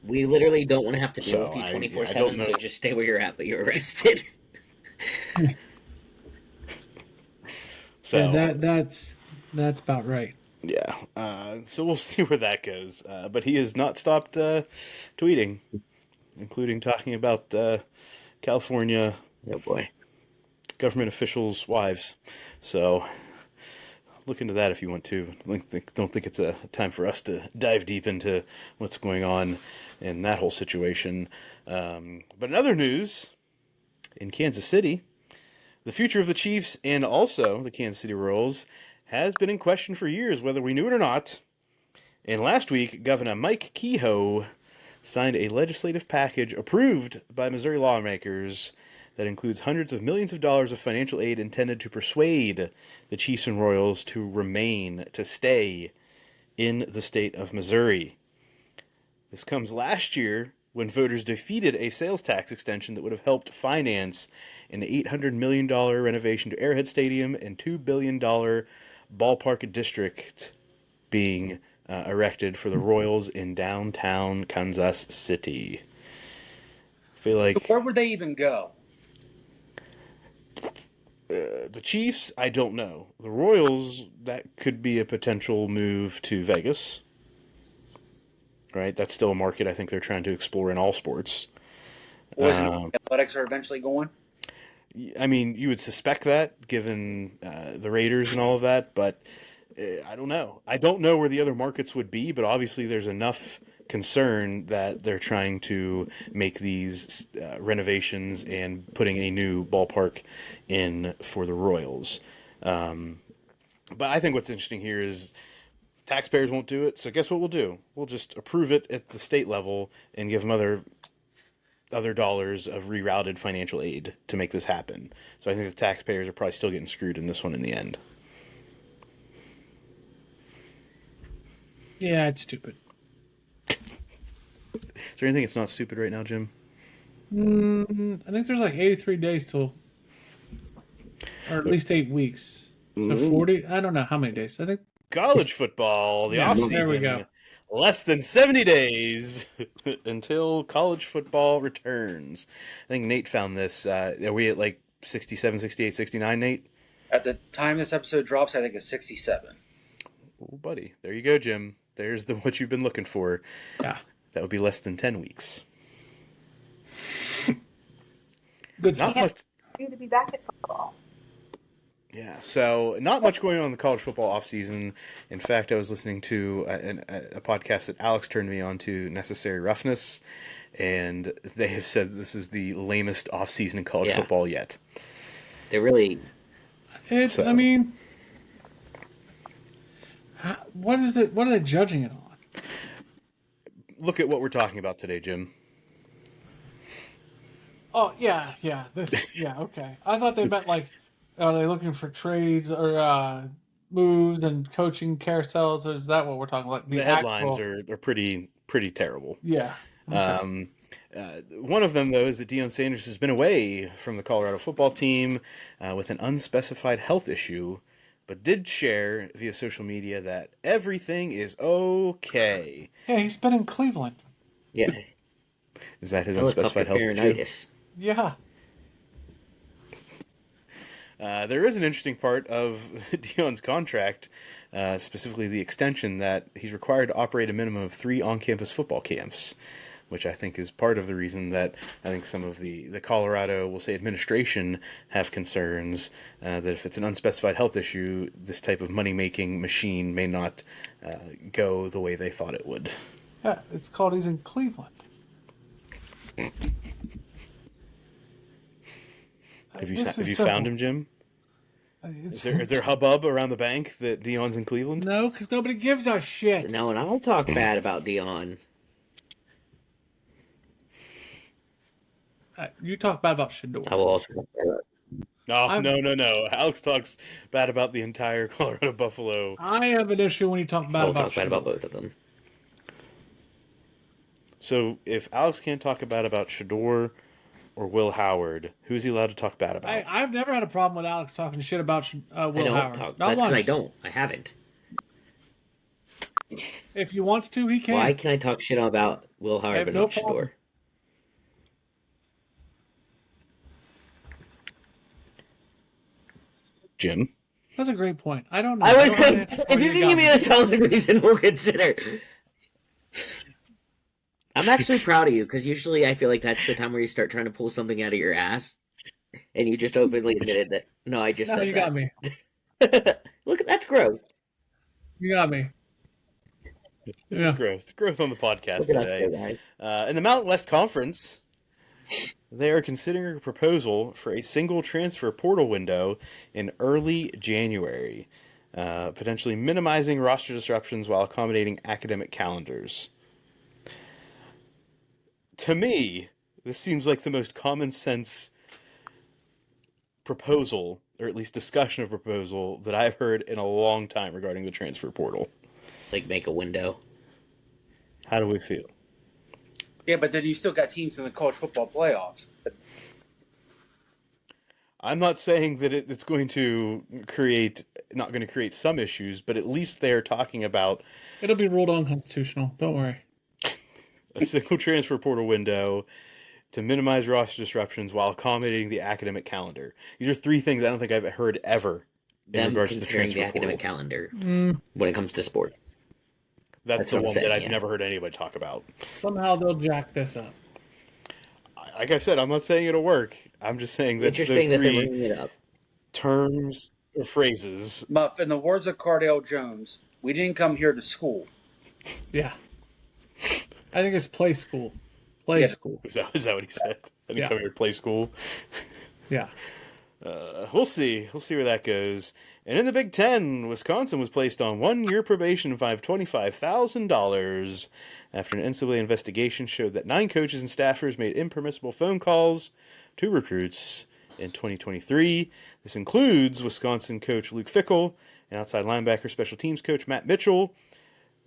We literally don't want to have to deal with you I 24/7, so just stay where you're at, but you're arrested. So yeah, that's about right. Yeah. So we'll see where that goes. But he has not stopped tweeting, including talking about California. Oh boy. Government officials' wives. So look into that if you want to. Don't think it's a time for us to dive deep into what's going on in that whole situation. But in other news, in Kansas City, the future of the Chiefs and also the Kansas City Royals has been in question for years, whether we knew it or not. And last week, Governor Mike Kehoe signed a legislative package approved by Missouri lawmakers that includes hundreds of millions of dollars of financial aid intended to persuade the Chiefs and Royals to stay in the state of Missouri. This comes last year when voters defeated a sales tax extension that would have helped finance an $800 million renovation to Arrowhead Stadium and $2 billion ballpark district being erected for the Royals in downtown Kansas City. I feel like... Where would they even go? The Chiefs, I don't know. The Royals, that could be a potential move to Vegas. Right? That's still a market I think they're trying to explore in all sports. Athletics are eventually going? I mean, you would suspect that, given the Raiders and all of that, but I don't know. I don't know where the other markets would be, but obviously there's enough concern that they're trying to make these renovations and putting a new ballpark in for the Royals. But I think what's interesting here is taxpayers won't do it, so guess what we'll do? We'll just approve it at the state level and give them other dollars of rerouted financial aid to make this happen. So I think the taxpayers are probably still getting screwed in this one in the end. Yeah, it's stupid. Is there anything that's not stupid right now, Jim? I think there's like 83 days till, or at least 8 weeks. So 40, I don't know how many days. I think college football, the offseason. There we go. Less than 70 days until college football returns. I think Nate found this. Are we at like 67, 68, 69, Nate? At the time this episode drops, I think it's 67. Oh, buddy. There you go, Jim. There's what you've been looking for. Yeah. That would be less than 10 weeks. Good Not stuff. much. To be back at football. Yeah, so not much going on in the college football offseason. In fact, I was listening to a podcast that Alex turned me on to, Necessary Roughness, and they have said this is the lamest offseason in college football yet. They really... I mean, what is it? What are they judging it on? Look at what we're talking about today, Jim. Oh, yeah. Okay. I thought they meant like, are they looking for trades or moves and coaching carousels? Or is that what we're talking about? The headlines are pretty terrible. Yeah. Okay. One of them, though, is that Deion Sanders has been away from the Colorado football team with an unspecified health issue, but did share via social media that everything is okay. Yeah, he's been in Cleveland. Yeah. Is that his unspecified health issue? Helicopter Yeah. There is an interesting part of Dion's contract, specifically the extension, that he's required to operate a minimum of 3 on-campus football camps, which I think is part of the reason that I think some of the Colorado, we'll say, administration have concerns that if it's an unspecified health issue, this type of money-making machine may not go the way they thought it would. Yeah, it's called he's in Cleveland. Have you found him, Jim? Is there hubbub around the bank that Dion's in Cleveland? No, because nobody gives a shit. No, and I don't talk bad about Dion. You talk bad about Shador. I will also talk bad about No. Alex talks bad about the entire Colorado Buffalo. I have an issue when you talk bad about Shador. about both of them. So if Alex can't talk bad about Shador or Will Howard, who's he allowed to talk bad about? I've never had a problem with Alex talking shit about Will Howard. That's because I don't. I haven't. If he wants to, he can. Why can I talk shit about Will Howard but not Shador? Jim? That's a great point. I don't know. If you can give me a solid reason, we'll consider. I'm actually proud of you, because usually I feel like that's the time where you start trying to pull something out of your ass, and you just openly admitted that, no, I just said you got me. Look, that's growth. You got me. Yeah. Growth on the podcast today. In the Mountain West Conference, they are considering a proposal for a single transfer portal window in early January, potentially minimizing roster disruptions while accommodating academic calendars. To me, this seems like the most common sense proposal, or at least discussion of proposal, that I've heard in a long time regarding the transfer portal. Like make a window. How do we feel? Yeah, but then you still got teams in the college football playoffs. I'm not saying that it's going to create some issues, but at least they're talking about... It'll be ruled unconstitutional. Don't worry. A single transfer portal window to minimize roster disruptions while accommodating the academic calendar. These are 3 things I don't think I've heard ever in regards to the transfer academic portal. calendar when it comes to sports. That's the one that I've never heard anybody talk about. Somehow they'll jack this up. Like I said, I'm not saying it'll work. I'm just saying that those 3 terms or phrases. Muff, in the words of Cardale Jones, we didn't come here to school. Yeah. I think it's play school. Play school. Is that what he said? I didn't come here to play school. Yeah. We'll see. We'll see where that goes. And in the Big Ten, Wisconsin was placed on 1-year probation and fined $25,000 after an NCAA investigation showed that 9 coaches and staffers made impermissible phone calls to recruits in 2023. This includes Wisconsin coach Luke Fickell and outside linebacker special teams coach Matt Mitchell,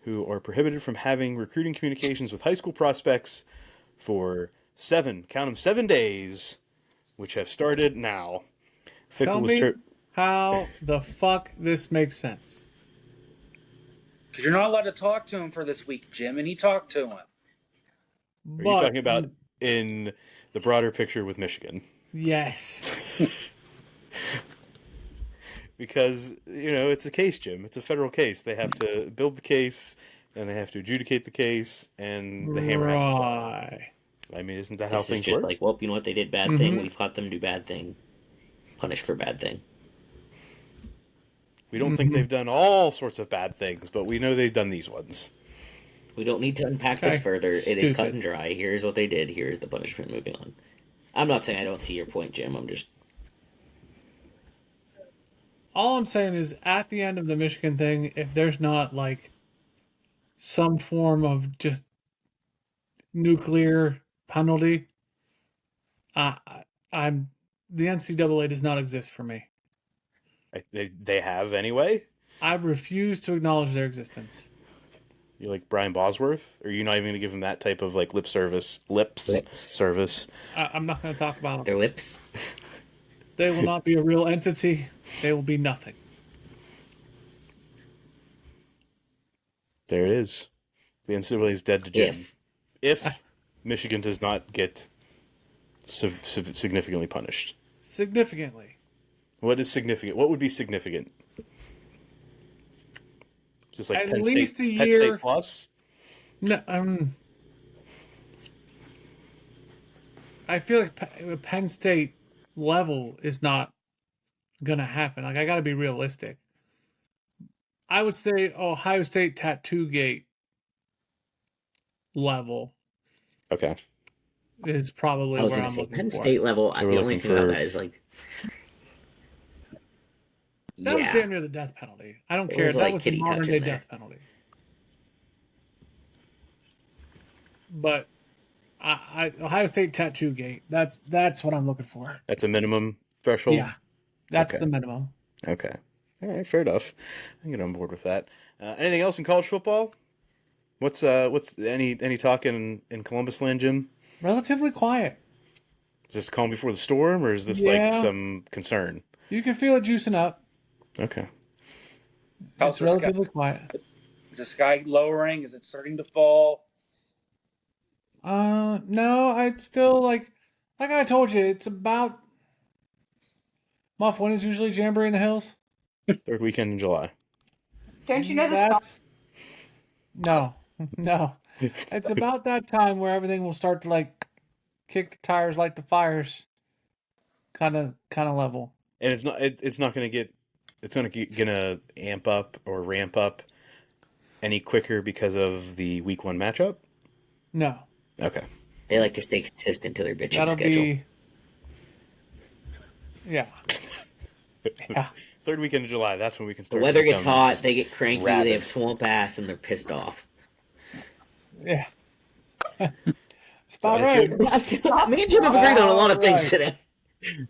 who are prohibited from having recruiting communications with high school prospects for 7 days, which have started now. Tell me how the fuck this makes sense. Because you're not allowed to talk to him for this week, Jim, and he talked to him. Are you talking about in the broader picture with Michigan? Yes. Because, it's a case, Jim. It's a federal case. They have to build the case, and they have to adjudicate the case, and the hammer has to fall. I mean, isn't that how things work? Like, well, you know what? They did bad thing. We've caught them do bad thing. Punished for bad thing. We don't think they've done all sorts of bad things, but we know they've done these ones. We don't need to unpack this further. It is cut and dry. Here's what they did. Here's the punishment. Moving on. I'm not saying I don't see your point, Jim. I'm just... All I'm saying is, at the end of the Michigan thing, if there's not, some form of just nuclear penalty, the NCAA does not exist for me. They have anyway? I refuse to acknowledge their existence. You're like Brian Bosworth? Or are you not even going to give them that type of lip service? I'm not going to talk about them. Their lips? They will not be a real entity. They will be nothing. There it is. The NCAA is dead to Jim. If Michigan does not get significantly punished. Significantly. What is significant? What would be significant? Just like At Penn least State, a Penn year. State plus? No, I feel like Penn State level is not gonna happen. Like, I got to be realistic. I would say Ohio State Tattoo Gate level Okay. is probably I was where going I'm to say looking Penn for. State level. So we're the only looking thing about for- that is like, That was damn near the death penalty. I don't There care. was, That like, was the kitty modern touch day in there. death penalty. But Ohio State Tattoo Gate. That's what I'm looking for. That's a minimum threshold? Yeah, that's Okay. the minimum. Okay. All right, fair enough. I can get on board with that. Anything else in college football? What's any talk in Columbus land, Jim? Relatively quiet. Is this calm before the storm, or is this Yeah. like some concern? You can feel it juicing up. Okay. How's It's the sky? relatively quiet. Is the sky lowering? Is it starting to fall? No, it's still like I told you, it's about Muff. When is usually Jamboree in the Hills? Third weekend in July. Don't you know the song? No, no. It's about that time where everything will start to like kick the tires, light the fires, kind of level. And it's not going to get, it's going to amp up or ramp up any quicker because of the week 1 matchup? No, Okay. They like to stay consistent to their bitching that'll schedule. be. Yeah. Yeah. Third weekend of July, that's when we can The start. weather to gets become hot, just they get cranky, rabid. they have swamp ass, and they're pissed off. Yeah. It's about Sorry, right. Jim. Me and Jim have agreed on a lot of things Right. today.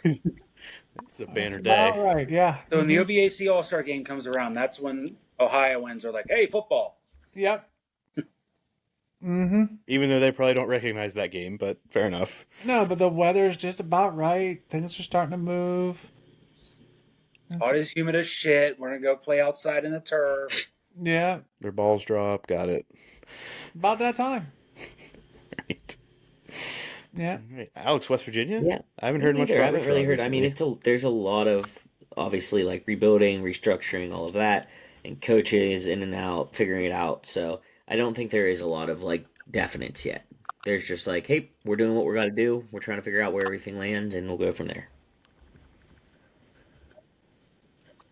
It's a banner It's day. about right. Yeah. So when the OVAC All-Star game comes around, that's when Ohioans are like, "Hey, football!" Yep. Mm-hmm. Even though they probably don't recognize that game, but fair enough. No, but the weather's just about right. Things are starting to move. Hot as humid as shit. We're gonna go play outside in the turf. Yeah, Their balls drop. Got it. about that time. Right. Yeah. Right. Alex, West Virginia? Yeah. I haven't heard much I about haven't really Richard heard. I mean, recently. there's a lot of obviously like rebuilding, restructuring, all of that, and coaches in and out, figuring it out. So I don't think there is a lot of like definites yet. There's just like, hey, we're doing what we're got to do. We're trying to figure out where everything lands, and we'll go from there.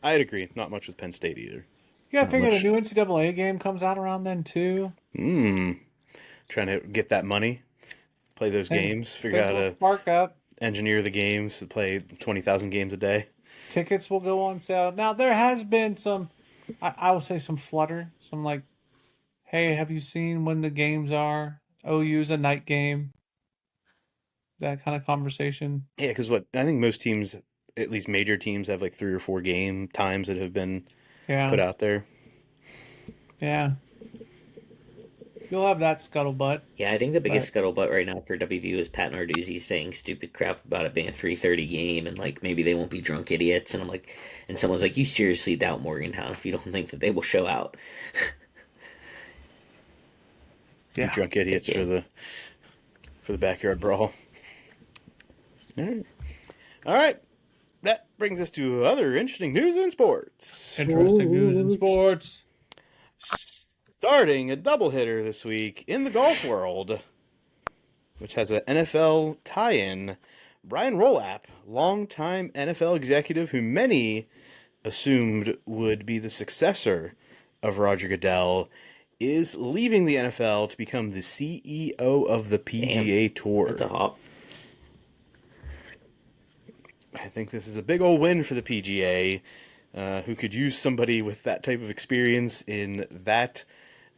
I'd agree. Not much with Penn State either. You gotta Not figure much. the new NCAA game comes out around then too. Trying to get that money, play those Hey, games, figure out how to Spark up. engineer the games to play 20,000 games a day. Tickets will go on sale. Now there has been some, I will say some flutter. Some like, hey, have you seen when the games are? OU's a night game. That kind of conversation. Yeah, because I think most teams, at least major teams, have like 3 or 4 game times that have been Yeah. put out there. Yeah. You'll have that scuttlebutt. Yeah, I think the biggest scuttlebutt right now for WVU is Pat Narduzzi saying stupid crap about it being a 3:30 game and like maybe they won't be drunk idiots. And I'm like, and someone's like, you seriously doubt Morgantown if you don't think that they will show out. Yeah. Drunk idiots Yeah. for the backyard brawl. All right. That brings us to other interesting news in sports. Interesting news in sports. Starting a doubleheader this week in the golf world, which has an NFL tie-in. Brian Rolapp, longtime NFL executive who many assumed would be the successor of Roger Goodell, is leaving the NFL to become the CEO of the PGA Tour. That's a hop. I think this is a big old win for the PGA, who could use somebody with that type of experience in that,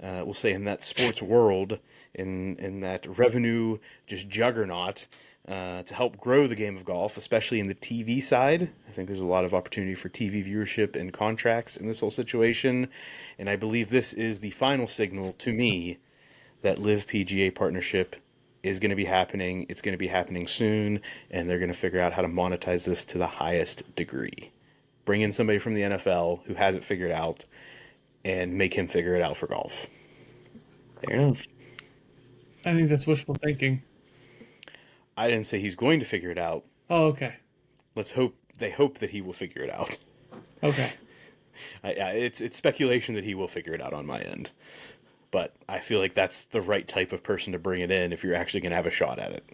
we'll say in that sports world, in that revenue just juggernaut, to help grow the game of golf, especially in the TV side. I think there's a lot of opportunity for TV viewership and contracts in this whole situation, and I believe this is the final signal to me that Live PGA partnership is going to be happening. It's going to be happening soon, and they're going to figure out how to monetize this to the highest degree. Bring in somebody from the NFL who has it figured out and make him figure it out for golf. Fair enough. I think that's wishful thinking. I didn't say he's going to figure it out. Oh, okay. They hope that he will figure it out. Okay. It's speculation that he will figure it out on my end. But I feel like that's the right type of person to bring it in if you're actually going to have a shot at it.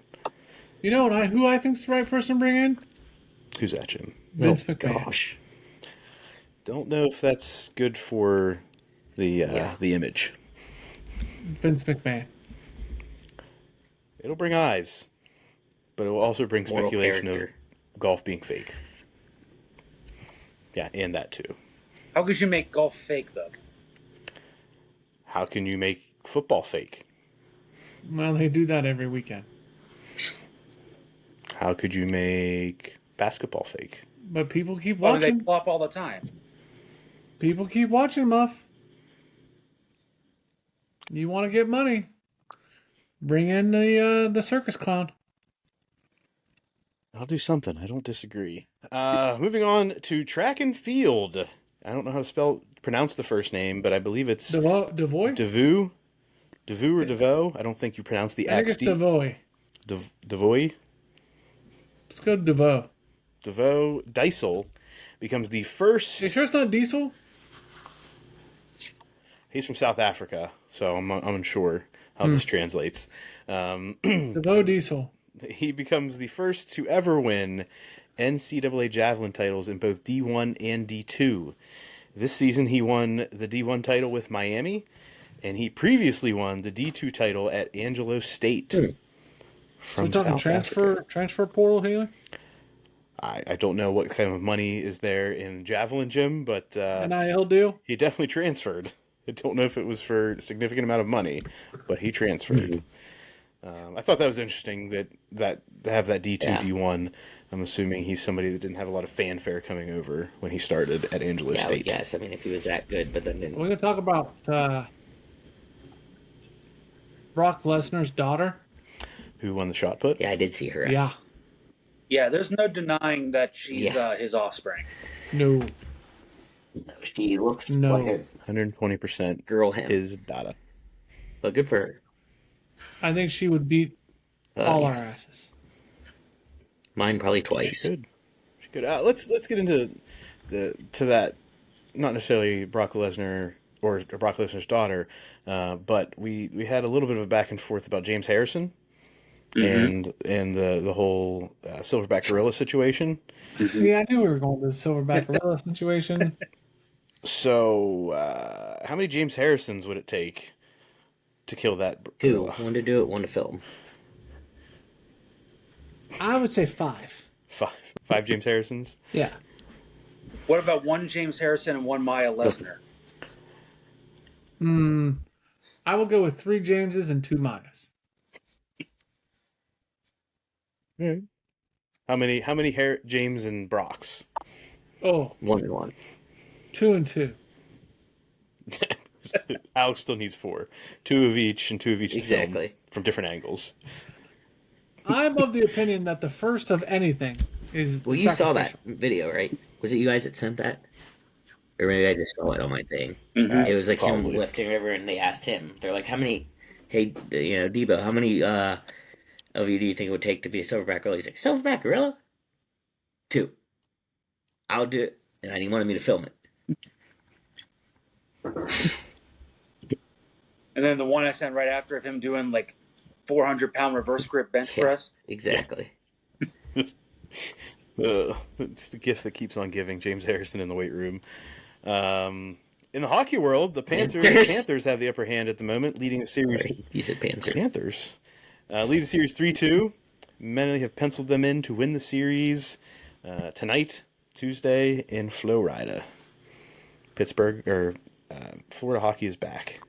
You know who I think's the right person to bring in? Who's that, Jim? Vince McMahon. Gosh. Don't know if that's good for the image. Vince McMahon. It'll bring eyes, but it will also bring Moral speculation character. of golf being fake. Yeah, and that too. How could you make golf fake, though? How can you make football fake? Well, they do that every weekend. How could you make basketball fake? But people keep Well, they watching. flop all the time. People keep watching, Muff. You want to get money? Bring in the circus clown. I'll do something. I don't disagree. Moving on to track and field. I don't know how to pronounce the first name, but I believe it's Devoy? Devu or Devo. I don't think you pronounce the I think X. it's Devoy. Devoy. Let's go Devo. Devo Diesel becomes the first. You sure it's not Diesel? He's from South Africa, so I'm unsure how this translates. Devo Diesel. He becomes the first to ever win NCAA javelin titles in both D1 and D2. This season he won the D1 title with Miami, and he previously won the D2 title at Angelo State. So From we're talking South transfer portal here? I don't know what kind of money is there in javelin, Jim, but NIL deal? he definitely transferred. I don't know if it was for a significant amount of money, but he transferred. I thought that was interesting that to have that D2, Yeah. D1. I'm assuming he's somebody that didn't have a lot of fanfare coming over when he started at Angelo State. Yes. I mean, if he was that good, but then didn't. We're going to talk about Brock Lesnar's daughter. Who won the shot put? Yeah, I did see her. Yeah. Yeah, there's no denying that she's his offspring. No. She looks No. like a 120% girl him. his data. But good for her. I think she would beat all our Yes. asses. Mine probably twice. She could. Let's get into that. Not necessarily Brock Lesnar or Brock Lesnar's daughter, but we had a little bit of a back and forth about James Harrison and the whole silverback gorilla situation. Yeah, I knew we were going to the silverback gorilla situation. So, how many James Harrisons would it take to kill that Two. gorilla? One to do it, one to film. I would say 5. Five James Harrisons. Yeah. What about one James Harrison and one Maya Lesnar? I will go with 3 Jameses and 2 Mayas. How many James and Brocks? Oh, 1 and 1. 2 and 2. Alex still needs 4. 2 of each and 2 of each to film Exactly. from different angles. I'm of the opinion that the first of anything is the Well, you saw that sacrificial. video, right? Was it you guys that sent that? Or maybe I just saw it on my thing. Mhm. It was like him Probably. lifting whatever, and they asked him. They're like, "How many? Hey, Debo, how many of you do you think it would take to be a silverback gorilla?" He's like, "Silverback gorilla? 2. I'll do it." And he wanted me to film it. And then the one I sent right after of him doing like 400-pound reverse grip bench Yeah. press. Exactly. It's the gift that keeps on giving. James Harrison in the weight room. In the hockey world, the Panthers have the upper hand at the moment, leading the series. Right. You said Panzer. Panthers lead the series 3-2. Many have penciled them in to win the series tonight, Tuesday, in Florida. Florida hockey is back.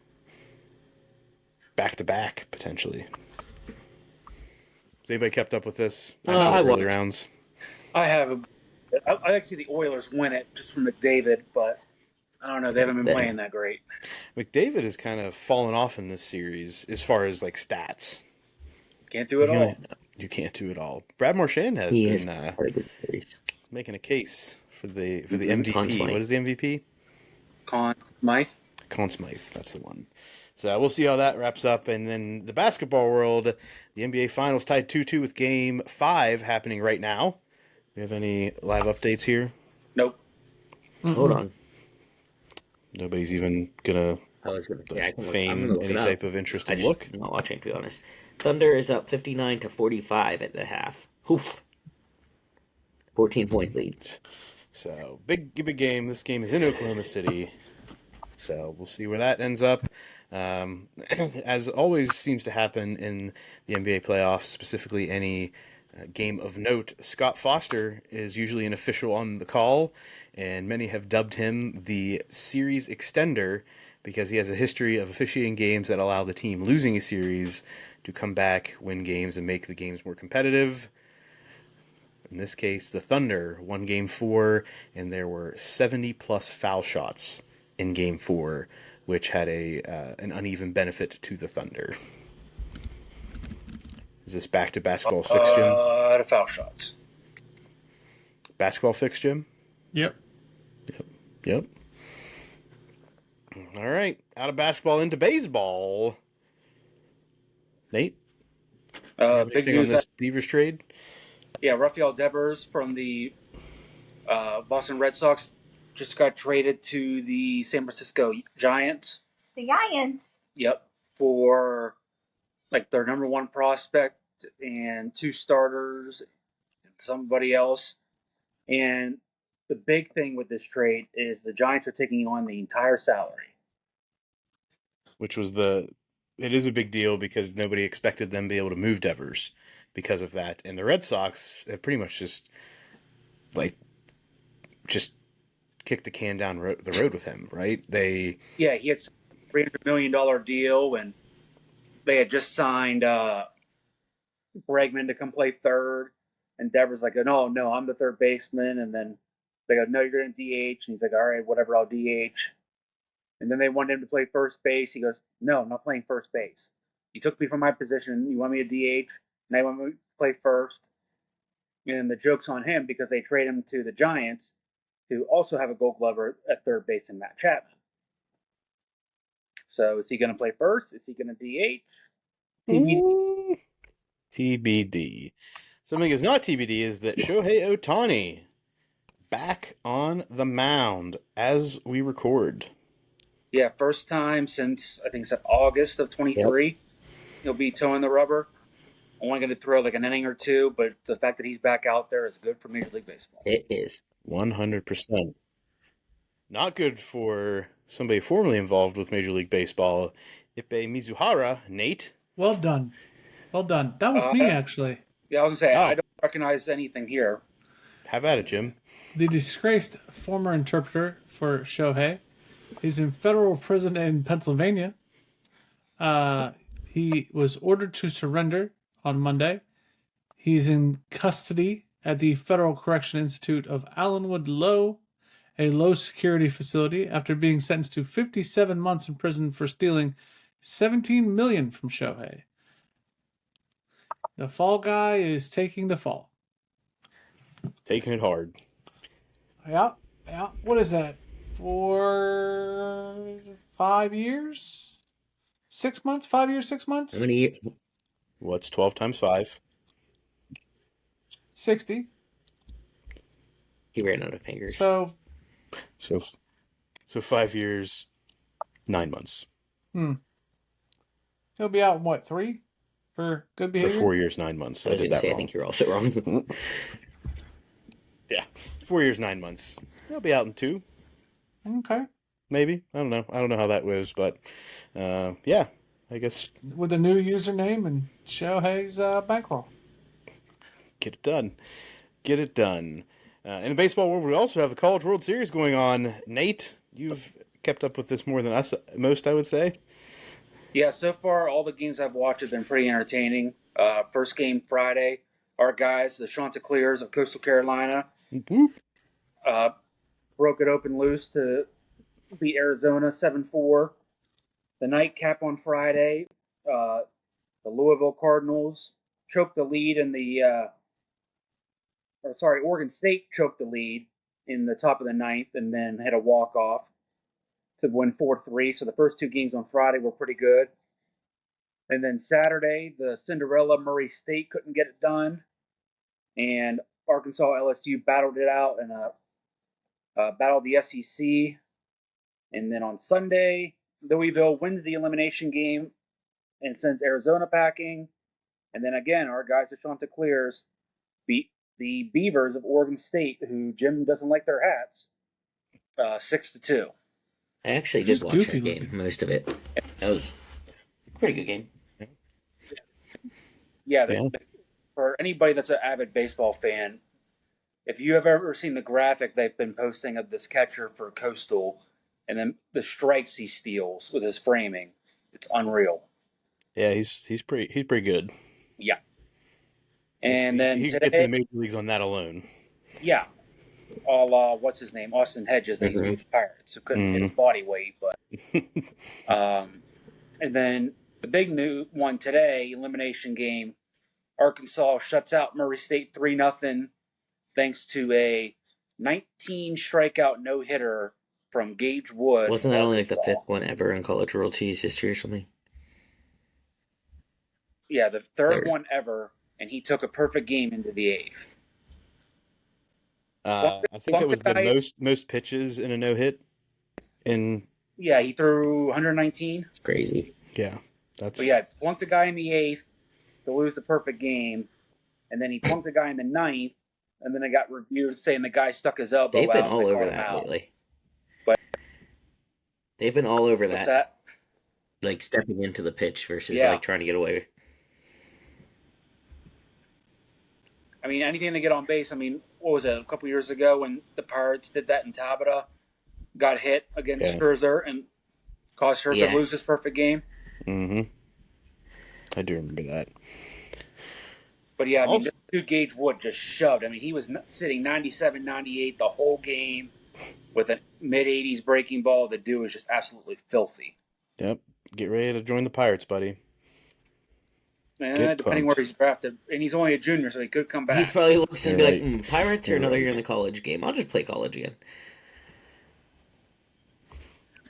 Back to back, potentially. Has anybody kept up with this after I the early watched. rounds? I have. I like to see the Oilers win it just from McDavid, but I don't know. They haven't been playing that great. McDavid has kind of fallen off in this series as far as like stats. Can't do it all. You can't do it all. Brad Marchand has He is been had a good series. making a case for the Conn MVP. Smythe. What is the MVP? Conn Smythe. Conn Smythe, that's the one. So we'll see how that wraps up. And then the basketball world, the NBA Finals tied 2-2 with Game 5 happening right now. Do you have any live updates here? Nope. Hold on. Nobody's even going I was gonna say I can feign look any it type up. of interest I'm to look. not watching, to be honest. Thunder is up 59-45 at the half. Oof. 14-point lead. So big game. This game is in Oklahoma City. So we'll see where that ends up. As always seems to happen in the NBA playoffs, specifically any game of note, Scott Foster is usually an official on the call, and many have dubbed him the series extender because he has a history of officiating games that allow the team losing a series to come back, win games, and make the games more competitive. In this case, the Thunder won Game 4, and there were 70-plus foul shots in Game 4, which had an uneven benefit to the Thunder. Is this back to basketball fix, Jim? The foul shots. Basketball fix, Jim? Yep. Yep. All right. Out of basketball into baseball. Nate? Big Anything on news. this Beavers trade? Yeah, Rafael Devers from the Boston Red Sox just got traded to the San Francisco Giants. The Giants. Yep, for like their number one prospect and 2 starters and somebody else. And the big thing with this trade is the Giants are taking on the entire salary. Which was it is a big deal because nobody expected them to be able to move Devers because of that. And the Red Sox have pretty much just kicked the can down the road with him, right? He had a $300 million deal, and they had just signed Bregman to come play third. And Devers like, no, I'm the third baseman. And then they go, no, you're going to DH. And he's like, all right, whatever, I'll DH. And then they wanted him to play first base. He goes, no, I'm not playing first base. You took me from my position. You want me to DH? Now you want me to play first? And the joke's on him because they trade him to the Giants, who also have a Gold Glover at third base in Matt Chapman. So is he going to play first? Is he going to DH? TBD. TBD. Something is not TBD is that Shohei Ohtani back on the mound as we record. Yeah, first time since I think it's August of 23. Yep. He'll be towing the rubber. Only going to throw like an inning or two, but the fact that he's back out there is good for Major League Baseball. It is 100%. Not good for somebody formerly involved with Major League Baseball, Ippei Mizuhara. Nate? Well done. That was me, actually. Yeah, I was going to say, I don't recognize anything here. Have at it, Jim. The disgraced former interpreter for Shohei is in federal prison in Pennsylvania. He was ordered to surrender on Monday. He's in custody at the Federal Correction Institute of Allenwood Low, a low-security facility, after being sentenced to 57 months in prison for stealing $17 million from Shohei. The fall guy is taking the fall. Taking it hard. Yeah. What is that? 5 years? 6 months? 5 years, 6 months? how many years? What's 12 times 5? 60. He ran out of fingers. So 5 years, 9 months. He'll be out in what, 3? For good behavior? Or 4 years, 9 months. I was going to say, I think you're also wrong. Yeah. 4 years, 9 months. He'll be out in 2. Okay. Maybe. I don't know. I don't know how that was, but yeah, I guess. With a new username and Shohei's bankroll. Get it done. In the baseball world, we also have the College World Series going on. Nate, you've kept up with this more than most, I would say. Yeah, so far all the games I've watched have been pretty entertaining. First game Friday, our guys, the Chanticleers of Coastal Carolina, broke it open loose to beat Arizona 7-4. The nightcap on Friday, the Louisville Cardinals choked the lead in Oregon State choked the lead in the top of the ninth and then had a walk-off. to win 4-3. So the first 2 games on Friday were pretty good. And then Saturday, the Cinderella Murray State couldn't get it done. And Arkansas LSU battled it out and battled the SEC. And then on Sunday, Louisville wins the elimination game and sends Arizona packing. And then again, our guys at Chanticleers beat the Beavers of Oregon State, who Jim doesn't like their hats, 6-2. I actually did watch that game, most of it. That was a pretty good game. Yeah, for anybody that's an avid baseball fan, if you have ever seen the graphic they've been posting of this catcher for Coastal and then the strikes he steals with his framing, it's unreal. Yeah, he's pretty good. Yeah. And then he today, gets in the major leagues on that alone. Yeah. All what's his name? Austin Hedges that he's with the Pirates, who couldn't hit his body weight, but and then the big new one today, elimination game, Arkansas shuts out Murray State 3-0 thanks to a 19 strikeout no-hitter from Gage Wood. Wasn't that only like the 5th one ever in College World Series history or something? Yeah, the third one ever, and he took a perfect game into the 8th. I think it was the most pitches in a no-hit. Yeah, he threw 119. It's crazy. Yeah, But yeah, plunked a guy in the 8th to lose the perfect game, and then he plunked a guy in the 9th, and then it got reviewed saying the guy stuck his elbow out. They've been all over that lately. But they've been all over what's that. that? Like stepping into the pitch versus like trying to get away. I mean, anything to get on base. I mean, what was it, a couple years ago when the Pirates did that in Tabata, got hit against Scherzer and caused Scherzer to lose his perfect game? Mm-hmm. I do remember that. But yeah, I mean, this dude Gage Wood just shoved. I mean, he was sitting 97, 98 the whole game with a mid-80s breaking ball. The dude was just absolutely filthy. Yep. Get ready to join the Pirates, buddy. Depending where he's drafted. And he's only a junior, so he could come back. He's probably looks and be like, Pirates or another year in the college game? I'll just play college again.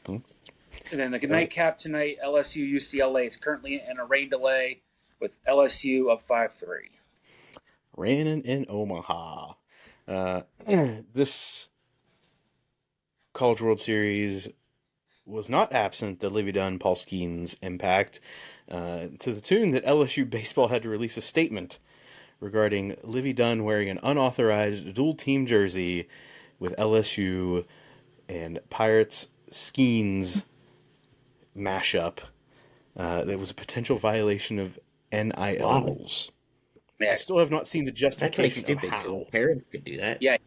And then the nightcap tonight, LSU UCLA is currently in a rain delay with LSU up 5-3. Raining in Omaha. This College World Series was not absent the Livy Dunn Paul Skeens impact, to the tune that LSU baseball had to release a statement regarding Livy Dunn wearing an unauthorized dual team jersey with LSU and Pirates Skeens mashup. There was a potential violation of NIL rules. Yeah. I still have not seen the justification That's like stupid. of how. Parents could do that. Yeah,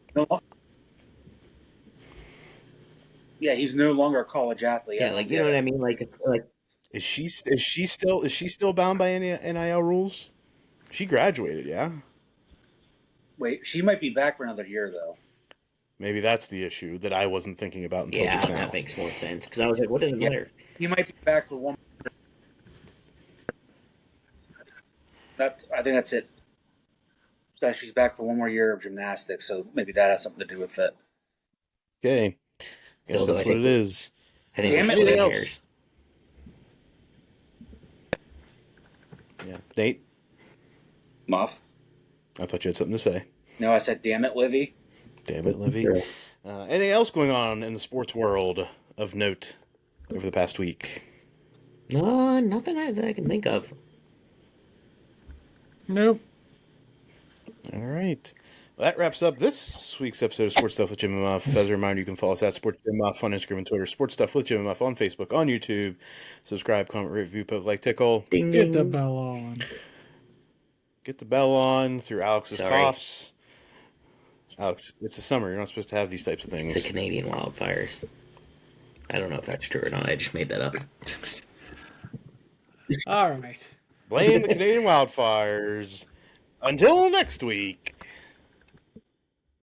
he's no longer a college athlete. Yeah, like you know what I mean. Like Is she still bound by any NIL rules? She graduated, yeah. Wait, she might be back for another year though. Maybe that's the issue that I wasn't thinking about until just now. That makes more sense because I was like, what does it matter? He might be back for one. I think that's it. That she's back for one more year of gymnastics, so maybe that has something to do with it. Okay, guess that's what it is. I think Damn it, anything else. else. Yeah, Nate. Muff. I thought you had something to say. No, I said, damn it, Livy. Damn it, Livy. Anything else going on in the sports world of note over the past week? No, nothing that I can think of. Nope. All right. Well, that wraps up this week's episode of Sports Stuff with Jim and Muff. As a reminder, you can follow us at Sports Jim Muff on Instagram and Twitter, Sports Stuff with Jim and Muff on Facebook, on YouTube. Subscribe, comment, review, poke, like, tickle. Ding, Get ding. the bell on. Get the bell on through Alex's coughs. Alex, it's the summer. You're not supposed to have these types of things. It's the Canadian wildfires. I don't know if that's true or not. I just made that up. All right. Blame the Canadian wildfires. Until next week.